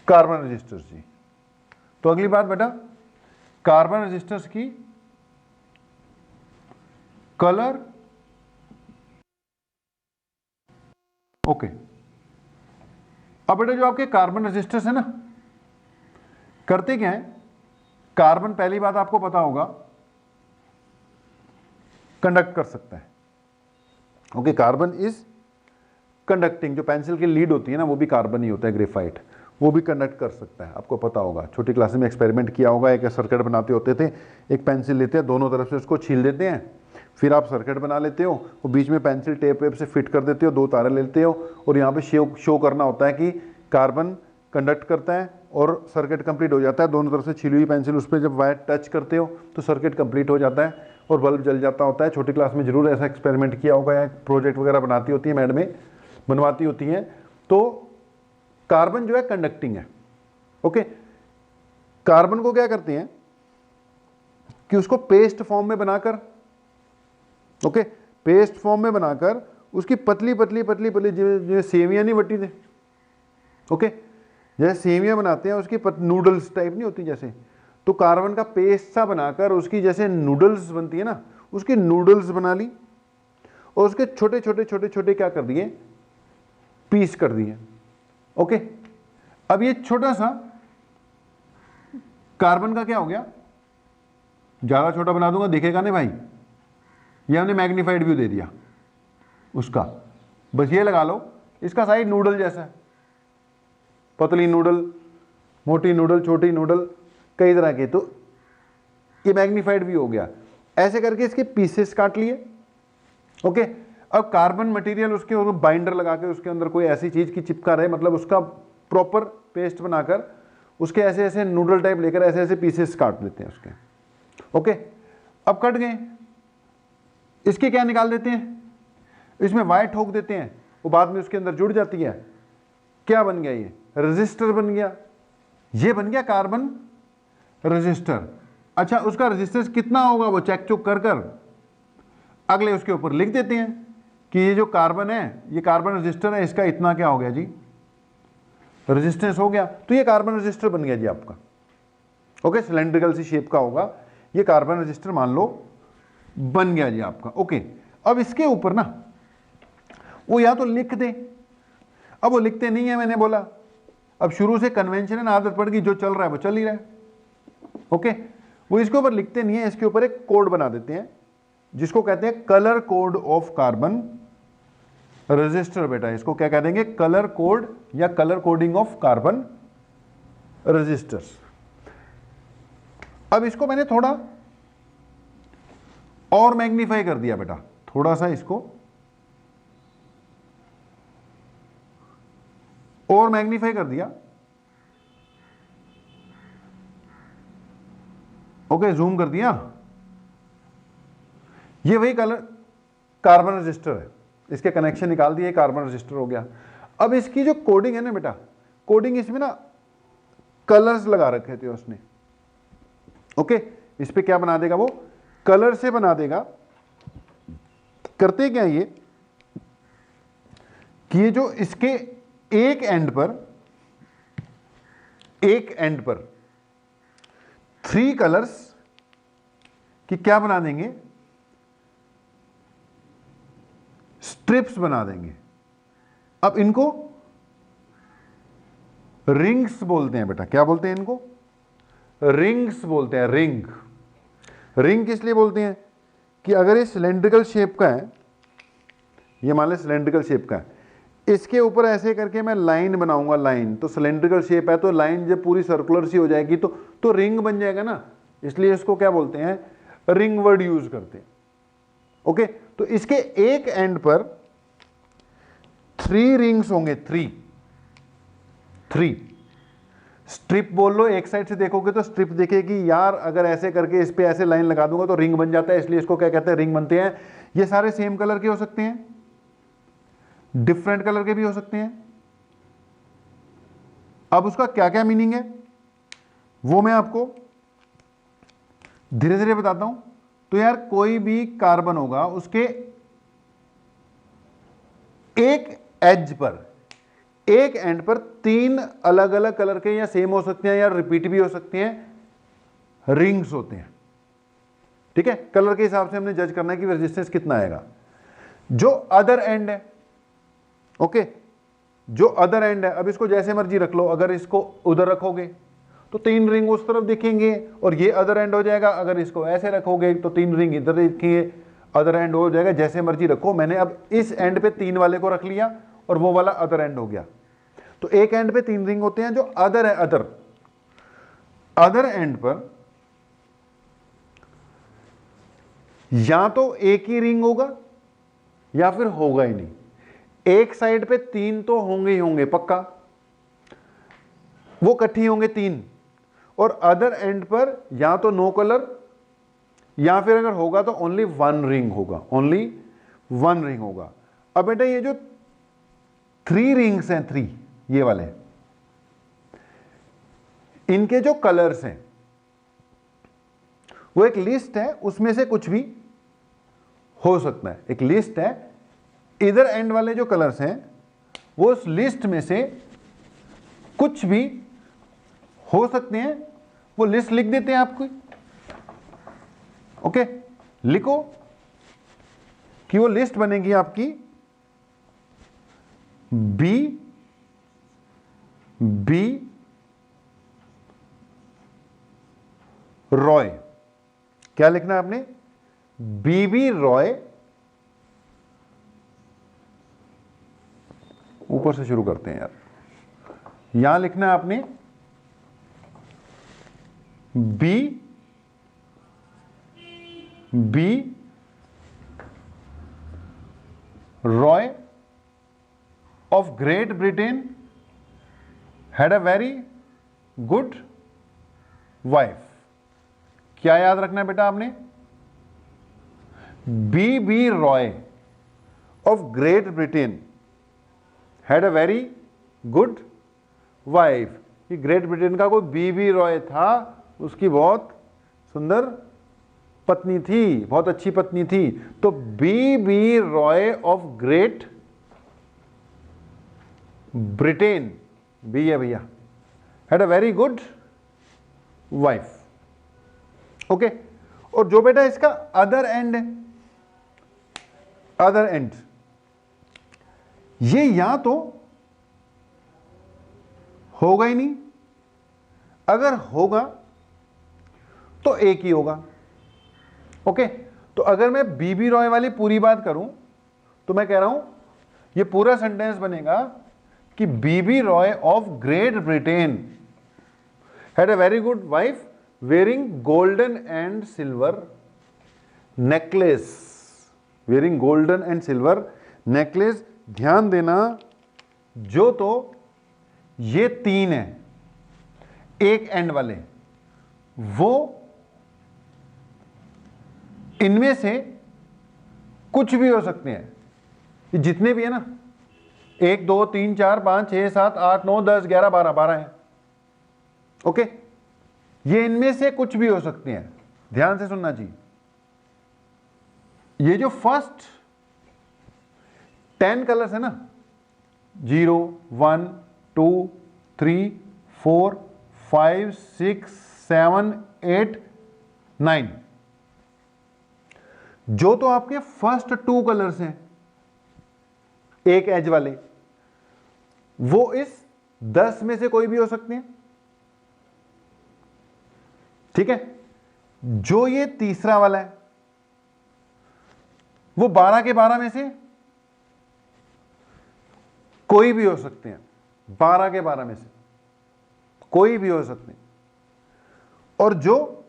carbon resistors जी। तो अगली बात बेटा, कार्बन रजिस्टर्स की कलर, ओके। अब बेटा जो आपके कार्बन रजिस्टर्स है ना, करते क्या है, कार्बन पहली बात आपको पता होगा कंडक्ट कर सकता है। Okay, carbon is conducting. जो पेंसिल की लीड होती है ना वो भी कार्बन ही होता है, ग्रेफाइट, वो भी कंडक्ट कर सकता है, आपको पता होगा। छोटी क्लास में एक्सपेरिमेंट किया होगा, एक सर्किट बनाते होते थे, एक पेंसिल लेते हैं, दोनों तरफ से उसको छील देते हैं, फिर आप सर्किट बना लेते हो, वो बीच में पेंसिल टेप वेप से फिट कर देते हो, 2 तारे लेते हो, और यहाँ पे शो करना होता है कि कार्बन कंडक्ट करता है, और सर्किट कंप्लीट हो जाता है। दोनों तरफ से छिली हुई पेंसिल उस पर जब वायर टच करते हो तो सर्किट कंप्लीट हो जाता है और बल्ब जल जाता होता है। छोटी क्लास में जरूर ऐसा एक्सपेरिमेंट किया होगा, या प्रोजेक्ट वगैरह बनाती होती है मैडमें, बनवाती होती हैं। तो कार्बन जो है कंडक्टिंग है। ओके, कार्बन को क्या करते हैं कि उसको पेस्ट फॉर्म में बनाकर, ओके, पेस्ट फॉर्म में बनाकर उसकी पतली पतली पतली पतली, जो सेवियां नहीं बटी थे, ओके, जैसे सेवियां बनाते हैं उसकी नूडल्स टाइप नहीं होती जैसे, तो कार्बन का पेस्ट सा बनाकर उसकी जैसे नूडल्स बनती है ना, उसकी नूडल्स बना ली, और उसके छोटे छोटे छोटे छोटे क्या कर दिए, पीस कर दिए। ओके, अब ये छोटा सा कार्बन का क्या हो गया, ज्यादा छोटा बना दूंगा दिखेगा नहीं भाई, ये हमने मैग्नीफाइड व्यू दे दिया उसका, बस ये लगा लो, इसका साइज नूडल जैसा है, पतली नूडल, मोटी नूडल, छोटी नूडल, कई तरह के। तो ये मैग्नीफाइड व्यू हो गया। ऐसे करके इसके पीसेस काट लिए। ओके, अब कार्बन मटेरियल उसके ऊपर बाइंडर लगा के उसके अंदर कोई ऐसी चीज की चिपका रहे, मतलब उसका प्रॉपर पेस्ट बनाकर उसके ऐसे ऐसे नूडल टाइप लेकर ऐसे ऐसे पीसेस काट देते हैं उसके। ओके, अब कट गए, इसके क्या निकाल देते हैं, इसमें वायर ठोक देते हैं, वो बाद में उसके अंदर जुड़ जाती है। क्या बन गया, ये रेजिस्टर बन गया, ये बन गया कार्बन रेजिस्टर। अच्छा, उसका रेजिस्टेंस कितना होगा वो चेक चुक कर कर अगले उसके ऊपर लिख देते हैं कि ये जो कार्बन है, ये कार्बन रेजिस्टर है, इसका इतना क्या हो गया जी, रेजिस्टेंस हो गया। तो ये कार्बन रेजिस्टर बन गया जी आपका। ओके, सिलेंड्रिकल सी शेप का होगा, ये कार्बन रेजिस्टर मान लो बन गया जी आपका। ओके, अब इसके ऊपर ना वो या तो लिख दे, अब वो लिखते नहीं है, मैंने बोला अब शुरू से कन्वेंशन आदत पड़ गई, जो चल रहा है वो चल ही रहा है। ओके, वो इसके ऊपर लिखते नहीं है, इसके ऊपर एक कोड बना देते हैं जिसको कहते हैं colour code of carbon resistor. बेटा इसको क्या कह देंगे, कलर कोड या colour coding of carbon resistors. अब इसको मैंने थोड़ा और मैग्नीफाई कर दिया बेटा, थोड़ा सा इसको और मैग्नीफाई कर दिया। ओके, जूम कर दिया, ये वही कलर कार्बन रेजिस्टर है, इसके कनेक्शन निकाल दिए, कार्बन रेजिस्टर हो गया। अब इसकी जो कोडिंग है ना बेटा, कोडिंग इसमें ना कलर्स लगा रखे थे उसने। ओके, इस पे क्या बना देगा वो, कलर से बना देगा। करते क्या ये कि ये जो इसके एक एंड पर 3 कलर्स की क्या बना देंगे, स्ट्रिप्स बना देंगे। अब इनको रिंग्स बोलते हैं बेटा, क्या बोलते हैं इनको, रिंग्स बोलते हैं। रिंग किस लिए बोलते हैं कि अगर ये सिलेंड्रिकल शेप का है, ये मान ले सिलेंड्रिकल शेप का है, इसके ऊपर ऐसे करके मैं लाइन बनाऊंगा, लाइन तो सिलेंड्रिकल शेप है तो लाइन जब पूरी सर्कुलर सी हो जाएगी तो रिंग बन जाएगा ना, इसलिए इसको क्या बोलते हैं, रिंग वर्ड यूज करते हैं। ओके, तो इसके एक एंड पर 3 रिंग्स होंगे, 3 स्ट्रिप बोल लो। एक साइड से देखोगे तो स्ट्रिप देखेगी, यार अगर ऐसे करके इस पे ऐसे लाइन लगा दूंगा तो रिंग बन जाता है, इसलिए इसको क्या कहते हैं, रिंग बनते हैं। ये सारे सेम कलर के हो सकते हैं, डिफरेंट कलर के भी हो सकते हैं। अब उसका क्या क्या मीनिंग है वो मैं आपको धीरे धीरे बताता हूं। तो यार कोई भी कार्बन होगा, उसके एक एज पर, एक एंड पर 3 अलग अलग कलर के, या सेम हो सकते हैं या रिपीट भी हो सकते हैं, रिंग्स होते हैं। ठीक है, कलर के हिसाब से हमने जज करना है कि रेजिस्टेंस कितना आएगा। जो अदर एंड है, ओके, जो अदर एंड है, अब इसको जैसे मर्जी रख लो, अगर इसको उधर रखोगे तो 3 रिंग उस तरफ दिखेंगे और ये अदर एंड हो जाएगा। अगर इसको ऐसे रखोगे तो 3 रिंग इधर दिखेंगे, अदर एंड हो जाएगा। जैसे मर्जी रखो, मैंने अब इस एंड पे 3 वाले को रख लिया और वो वाला अदर एंड हो गया। तो एक एंड पे 3 रिंग होते हैं, जो अदर है, अदर एंड पर या तो एक ही रिंग होगा या फिर होगा ही नहीं। एक साइड पे 3 तो होंगे ही होंगे पक्का, वो इकट्ठी होंगे 3, और अदर एंड पर या तो नो कलर या फिर अगर होगा तो ओनली 1 रिंग होगा, ओनली 1 रिंग होगा। अब बेटा ये जो 3 रिंग्स हैं, 3 ये वाले, इनके जो कलर्स हैं वो एक लिस्ट है, उसमें से कुछ भी हो सकता है। एक लिस्ट है, इधर एंड वाले जो कलर्स हैं वो उस लिस्ट में से कुछ भी हो सकते हैं। वो लिस्ट लिख देते हैं आपको, ओके, लिखो कि वो लिस्ट बनेगी आपकी बी रॉय। क्या लिखना है आपने, बीबी रॉय। ऊपर से शुरू करते हैं यार, यहां लिखना है आपने B B Roy of Great Britain had a very good wife. क्या याद रखना है बेटा आपने? B Roy of Great Britain had a very good wife. कि ग्रेट ब्रिटेन का कोई बी रॉय था, उसकी बहुत सुंदर पत्नी थी, बहुत अच्छी पत्नी थी। तो B Roy of Great Britain, B है भैया, had a very good wife. Okay. और जो बेटा इसका अदर एंड है, अदर एंड, ये या तो होगा ही नहीं, अगर होगा तो एक ही होगा। ओके। तो अगर मैं बी रॉय वाली पूरी बात करूं तो मैं कह रहा हूं ये पूरा सेंटेंस बनेगा कि B Roy of Great Britain had a very good wife wearing golden and silver necklace. Wearing golden and silver necklace. ध्यान देना, जो तो ये तीन है एक एंड वाले, वो इनमें से कुछ भी हो सकते हैं। ये जितने भी है ना, 1 2 3 4 5 6 7 8 9 10 11 12 12 है। ओके। ये इनमें से कुछ भी हो सकते हैं, ध्यान से सुनना चाहिए। ये जो फर्स्ट 10 कलर्स है ना, 0 1 2 3 4 5 6 7 8 9, जो तो आपके फर्स्ट 2 कलर्स हैं एक एज वाले, वो इस 10 में से कोई भी हो सकते हैं। ठीक है। जो ये तीसरा वाला है वो 12 के 12 में से कोई भी हो सकते हैं, 12 के 12 में से कोई भी हो सकते हैं। और जो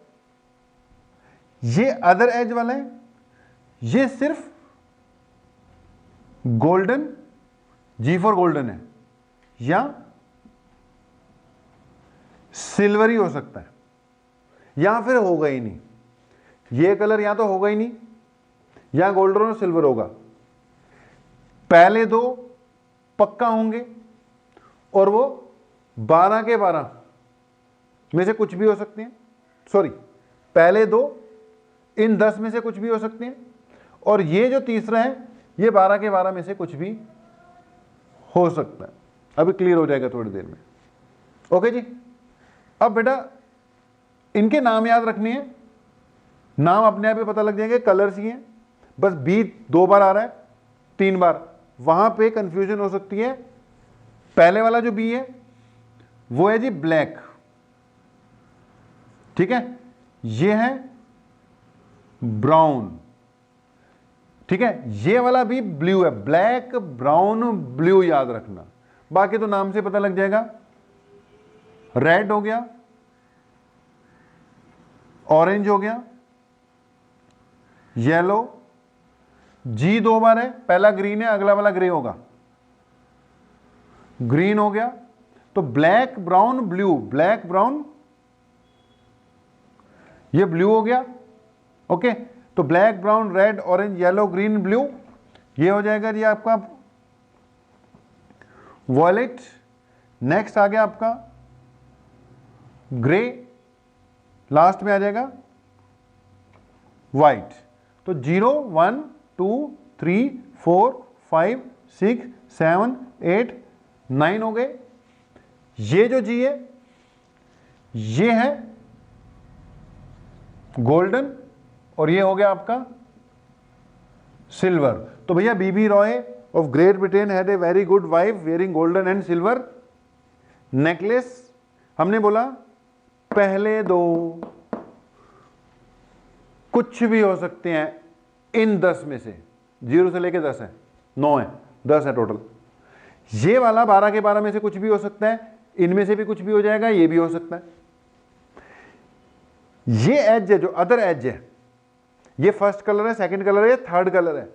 ये अदर एज वाला है, ये सिर्फ गोल्डन, जी फॉर गोल्डन है, या सिल्वर ही हो सकता है, या फिर होगा ही नहीं। ये कलर या तो होगा ही नहीं, या गोल्डन और सिल्वर होगा। पहले दो पक्का होंगे और वो 12 के 12 में से कुछ भी हो सकते हैं। सॉरी, पहले दो इन 10 में से कुछ भी हो सकते हैं, और ये जो तीसरा है ये 12 के 12 में से कुछ भी हो सकता है। अभी क्लियर हो जाएगा थोड़ी देर में। ओके जी। अब बेटा इनके नाम याद रखने हैं, नाम अपने आप ही पता लग जाएंगे, कलर्स ही हैं, बस बी 2 बार आ रहा है 3 बार, वहां पे कंफ्यूजन हो सकती है। पहले वाला जो बी है वो है जी ब्लैक, ठीक है, ये है ब्राउन, ठीक है, ये वाला भी ब्लू है, ब्लैक ब्राउन ब्लू याद रखना, बाकी तो नाम से पता लग जाएगा। रेड हो गया, ऑरेंज हो गया, येलो, जी 2 बार है, पहला ग्रीन है, अगला वाला ग्रे होगा, ग्रीन हो गया। तो black brown blue, black brown, ये ब्लू हो गया। ओके। तो black brown red orange yellow green blue, ये हो जाएगा जी आपका वॉयलेट। नेक्स्ट आ गया आपका ग्रे, लास्ट में आ जाएगा व्हाइट। तो 0 1 2 3 4 5 6 7 8 9 हो गए। ये जो जी है ये है गोल्डन, और ये हो गया आपका सिल्वर। तो भैया B Roy of Great Britain had a very good wife wearing golden and silver necklace. हमने बोला पहले दो कुछ भी हो सकते हैं इन 10 में से, 0 से लेके 10 है, 9 है, 10 है टोटल। ये वाला 12 के 12 में से कुछ भी हो सकता है, इनमें से भी कुछ भी हो जाएगा, ये भी हो सकता है। ये एज है जो अदर एज है, ये फर्स्ट कलर है, सेकंड कलर है, थर्ड कलर है,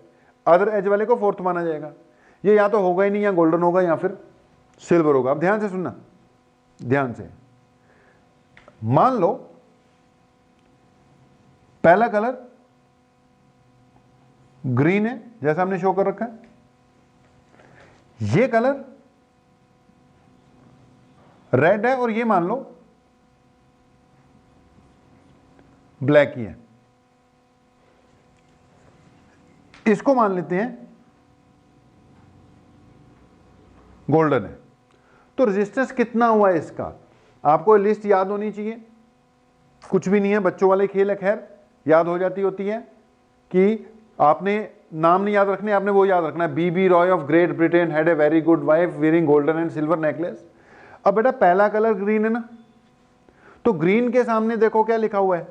अदर एज वाले को फोर्थ माना जाएगा। ये या तो होगा ही नहीं, या गोल्डन होगा या फिर सिल्वर होगा। अब ध्यान से सुनना, ध्यान से। मान लो पहला कलर ग्रीन है जैसा हमने शो कर रखा है, ये कलर रेड है और ये मान लो ब्लैक ही है। इसको मान लेते हैं गोल्डन है। तो रेजिस्टेंस कितना हुआ है इसका, आपको लिस्ट याद होनी चाहिए, कुछ भी नहीं है, बच्चों वाले खेल है, खैर याद हो जाती होती है कि आपने नाम नहीं याद रखने, आपने वो याद रखना है, B B Roy of Great Britain had a very good wife wearing golden and silver necklace. अब बेटा पहला कलर ग्रीन है ना, तो ग्रीन के सामने देखो क्या लिखा हुआ है,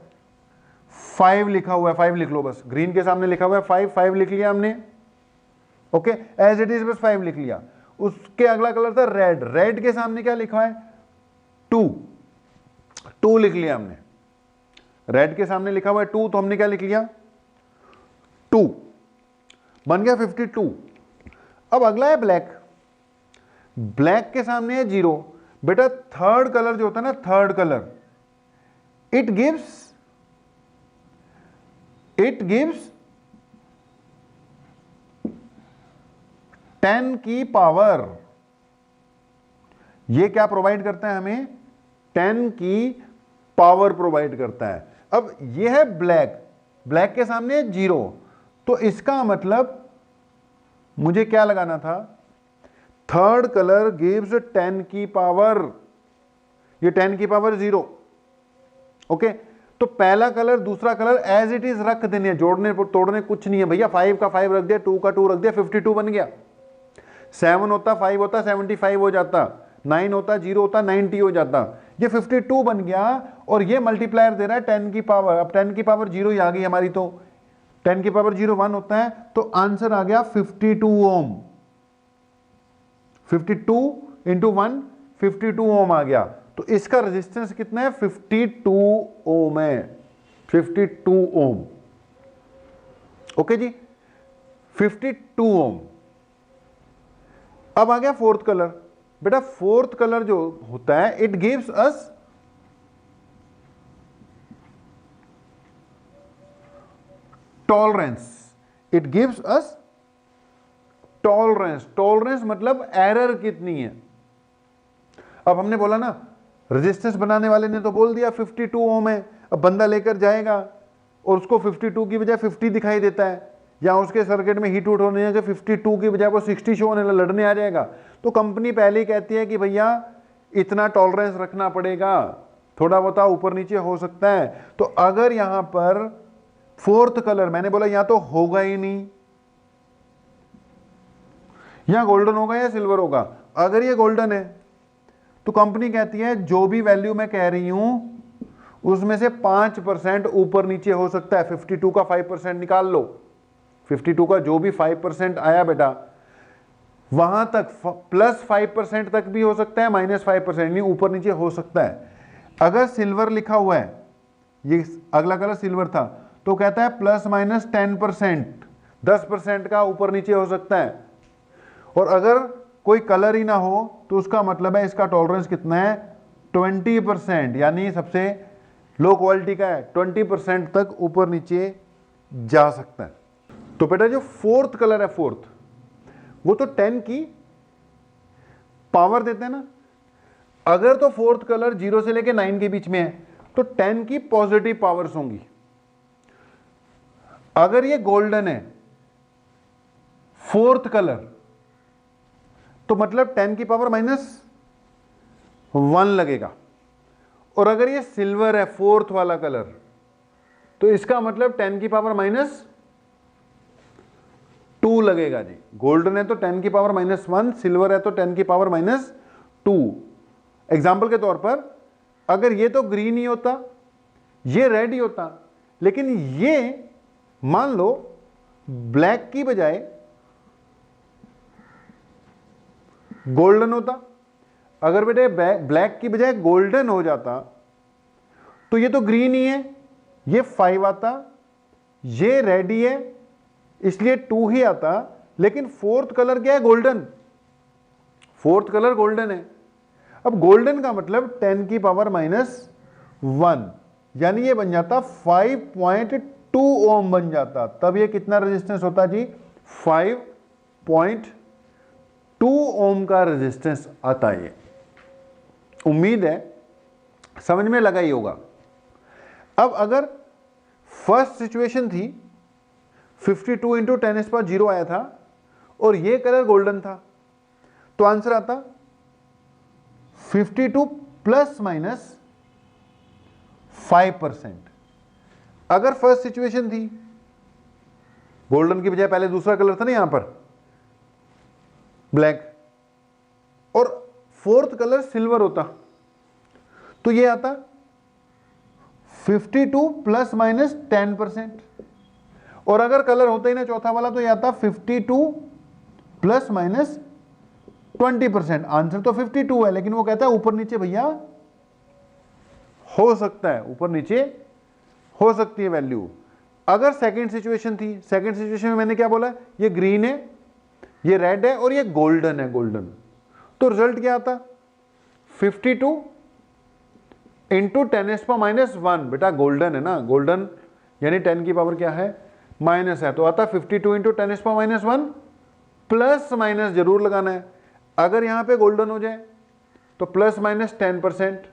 5 लिखा हुआ है, 5 लिख लो बस। ग्रीन के सामने लिखा हुआ है 5, 5 लिख लिया हमने, ओके, एज इट इज बस 5 लिख लिया। उसके अगला कलर था रेड, रेड के सामने क्या लिखा है 2, 2 लिख लिया हमने। रेड के सामने लिखा हुआ है 2, तो हमने क्या लिख लिया 2, बन गया 52। अब अगला है ब्लैक, ब्लैक के सामने है 0। बेटा थर्ड कलर जो होता है ना, थर्ड कलर, इट गिव्स 10 की पावर, ये क्या प्रोवाइड करता है हमें, 10 की पावर प्रोवाइड करता है। अब ये है ब्लैक, ब्लैक के सामने 0, तो इसका मतलब मुझे क्या लगाना था, थर्ड कलर गिव्स 10 की पावर, ये 10 की पावर 0, ओके। तो पहला कलर दूसरा कलर एज इट इज रख देने, जोड़ने तोड़ने कुछ नहीं है भैया। 5 का 5 रख दिया, 2 का 2 रख दिया, 52 बन गया। 7 होता 5 होता 75 हो जाता, 9 होता 0 होता 90 हो जाता, ये 52 बन गया। और ये मल्टीप्लायर दे रहा है 10 की पावर, अब 10 की पावर 0 ही आ गई हमारी, तो 10 की पावर 0 1 होता है, तो आंसर आ गया 52 ओम। 52 इंटू 1 52 ओम आ गया। तो इसका रेजिस्टेंस कितना है, 52 ओम है, 52 ओम, ओके जी, 52 ओम। अब आ गया फोर्थ कलर। बेटा फोर्थ कलर जो होता है, it gives us tolerance, it gives us tolerance. Tolerance मतलब एरर कितनी है। अब हमने बोला ना, रेजिस्टेंस बनाने वाले ने तो बोल दिया 52 ओम है, अब बंदा लेकर जाएगा और उसको 52 की बजाय 50 दिखाई देता है, या उसके सर्किट में हीट होने है, 52 की बजाय वो 60 शो होने लड़ने आ जाएगा, तो कंपनी पहले ही कहती है कि भैया इतना टॉलरेंस रखना पड़ेगा, थोड़ा बहुत ऊपर नीचे हो सकता है। तो अगर यहां पर फोर्थ कलर, मैंने बोला या तो होगा ही नहीं, या गोल्डन होगा या सिल्वर होगा। अगर ये गोल्डन है तो कंपनी कहती है जो भी वैल्यू मैं कह रही हूं उसमें से 5% ऊपर नीचे हो सकता है। 52 का 5% निकाल लो, 52 का जो भी 5% आया बेटा, वहां तक प्लस 5% तक भी हो सकता है, माइनस 5% नहीं, ऊपर नीचे हो सकता है। अगर सिल्वर लिखा हुआ है, ये अगला कलर सिल्वर था, तो कहता है प्लस माइनस 10%, 10% का ऊपर नीचे हो सकता है। और अगर कोई कलर ही ना हो तो उसका मतलब है इसका टॉलरेंस कितना है, 20%, यानी सबसे लो क्वालिटी का है, 20% तक ऊपर नीचे जा सकता है। तो बेटा जो फोर्थ कलर है, फोर्थ, वो तो 10 की पावर देते हैं ना। अगर तो फोर्थ कलर 0 से लेके 9 के बीच में है तो 10 की पॉजिटिव पावर्स होंगी। अगर ये गोल्डन है फोर्थ कलर, तो मतलब 10 की पावर -1 लगेगा। और अगर ये सिल्वर है फोर्थ वाला कलर, तो इसका मतलब 10 की पावर -2 लगेगा जी। गोल्डन है तो 10 की पावर -1, सिल्वर है तो 10 की पावर -2। एग्जाम्पल के तौर पर अगर ये तो ग्रीन ही होता, ये रेड ही होता, लेकिन ये मान लो ब्लैक की बजाय गोल्डन होता। अगर बेटे ब्लैक की बजाय गोल्डन हो जाता तो ये तो ग्रीन ही है, ये 5 आता, ये रेड ही है इसलिए 2 ही आता, लेकिन फोर्थ कलर क्या है? गोल्डन। फोर्थ कलर गोल्डन है। अब गोल्डन का मतलब 10 की पावर -1, यानी ये बन जाता 5.2 ओम बन जाता। तब ये कितना रेजिस्टेंस होता जी? 5.2 ओम का रेजिस्टेंस आता है। ये उम्मीद है समझ में लगा ही होगा। अब अगर फर्स्ट सिचुएशन थी 52 इंटू 10⁻0 आया था और ये कलर गोल्डन था, तो आंसर आता 52 ±5%। अगर फर्स्ट सिचुएशन थी गोल्डन की बजाय पहले दूसरा कलर था ना यहां पर ब्लैक, और फोर्थ कलर सिल्वर होता, तो ये आता 52 ±10%। और अगर कलर होता ही ना चौथा वाला, तो ये आता 52 ±20%। आंसर तो 52 है, लेकिन वो कहता है ऊपर नीचे भैया हो सकता है, ऊपर नीचे हो सकती है वैल्यू। अगर सेकंड सिचुएशन थी, सेकंड सिचुएशन में मैंने क्या बोला? ये ग्रीन है, ये रेड है और ये गोल्डन है, गोल्डन। तो रिजल्ट क्या आता? 52 इंटू 10⁻1। बेटा गोल्डन है ना, गोल्डन यानी 10 की पावर क्या है? माइनस है, तो आता 52 इंटू 10⁻1। प्लस माइनस जरूर लगाना है। अगर यहां पे गोल्डन हो जाए तो ±10%,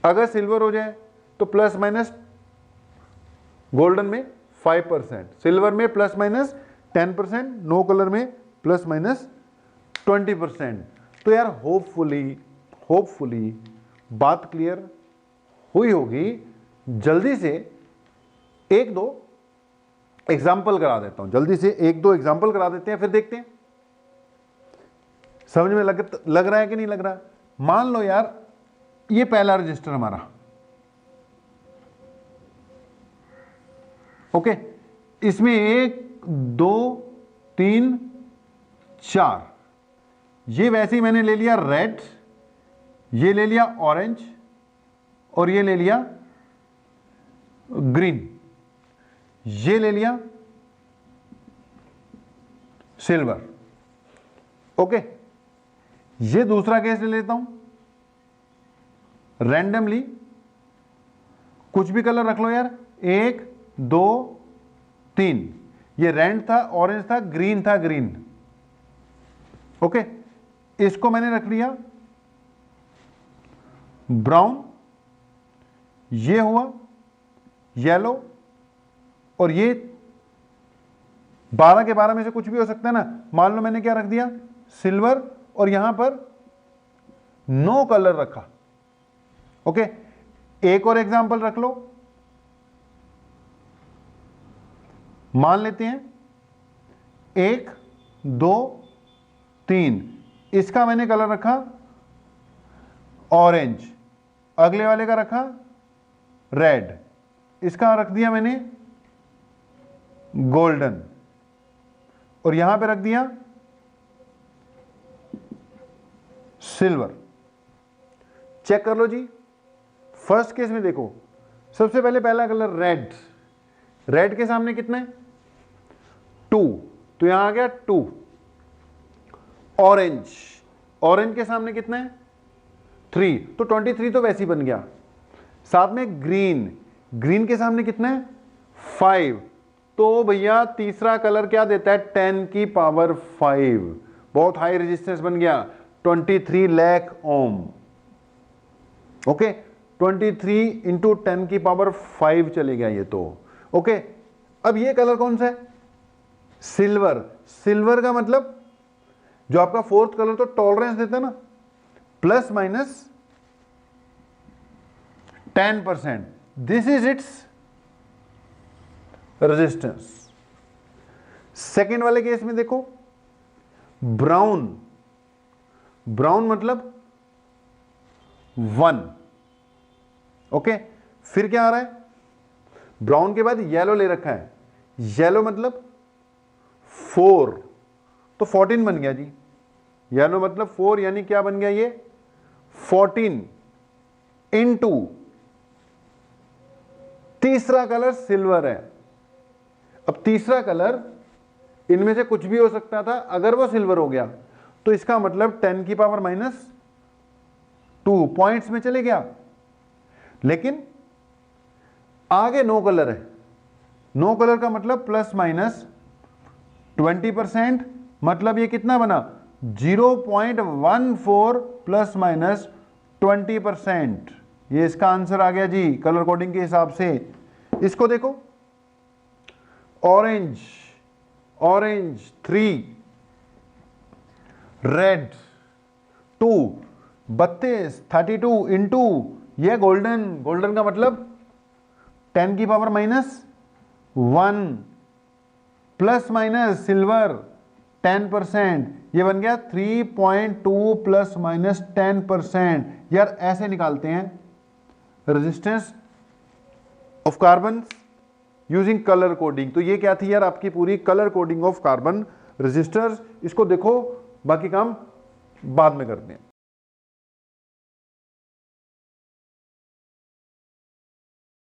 अगर सिल्वर हो जाए तो ±, गोल्डन में 5%, सिल्वर में ±10%, नो कलर में ±20%। तो यार होपफुली बात क्लियर हुई होगी। जल्दी से एक दो एग्जाम्पल करा देता हूं, जल्दी से एक दो एग्जाम्पल करा देते हैं, फिर देखते हैं समझ में लग रहा है कि नहीं लग रहा। मान लो यार ये पहला रजिस्टर हमारा, ओके, इसमें 1 2 3 4, ये वैसे ही मैंने ले लिया रेड, ये ले लिया ऑरेंज और ये ले लिया ग्रीन, ये ले लिया सिल्वर। ओके, ये दूसरा केस ले लेता हूं, रैंडमली कुछ भी कलर रख लो यार, 1 2 3, ये रेड था, ऑरेंज था, ग्रीन था, ग्रीन। ओके, इसको मैंने रख लिया ब्राउन, ये हुआ येलो, और ये 12 के 12 में से कुछ भी हो सकता है ना। मान लो मैंने क्या रख दिया? सिल्वर, और यहां पर नो कलर रखा। ओके, एक और एग्जांपल रख लो, मान लेते हैं 1 2 3, इसका मैंने कलर रखा ऑरेंज, अगले वाले का रखा रेड, इसका रख दिया मैंने गोल्डन, और यहां पे रख दिया सिल्वर। चेक कर लो जी। फर्स्ट केस में देखो, सबसे पहले पहला कलर रेड, रेड के सामने कितना है? 2, तो यहां आ गया 2। ऑरेंज, ऑरेंज के सामने कितना है? 3, तो 23 तो वैसे ही बन गया। साथ में ग्रीन, ग्रीन के सामने कितना है? 5, तो भैया तीसरा कलर क्या देता है? 10 की पावर 5, बहुत हाई रेजिस्टेंस बन गया, 23 लाख ओम। ओके, 23 इंटू 10 की पावर 5 चले गया ये तो। ओके, अब ये कलर कौन सा है? सिल्वर। सिल्वर का मतलब जो आपका फोर्थ कलर तो टॉलरेंस देता है ना, ±10%, this is its resistance. Second वाले केस में देखो, ब्राउन, ब्राउन मतलब 1। ओके, फिर क्या आ रहा है? ब्राउन के बाद येलो ले रखा है, येलो मतलब 4, तो 14 बन गया जी। येलो मतलब 4, यानी क्या बन गया ये? 14 इंटू तीसरा कलर सिल्वर है, अब तीसरा कलर, इनमें से कुछ भी हो सकता था, अगर वो सिल्वर हो गया तो इसका मतलब 10 की पावर -2 पॉइंट्स में चले गया। लेकिन आगे नो कलर है, नो कलर का मतलब ±20%, मतलब ये कितना बना 0.14 ±20%। ये इसका आंसर आ गया जी कलर कोडिंग के हिसाब से। इसको देखो, ऑरेंज 3, रेड 2, 32 इंटू ये गोल्डन का मतलब 10 की पावर -1 ± सिल्वर 10%, ये बन गया 3.2 ±10%। यार ऐसे निकालते हैं resistance of carbon using colour coding. तो ये क्या थी यार आपकी पूरी colour coding of carbon resistors. इसको देखो, बाकी काम बाद में करते हैं।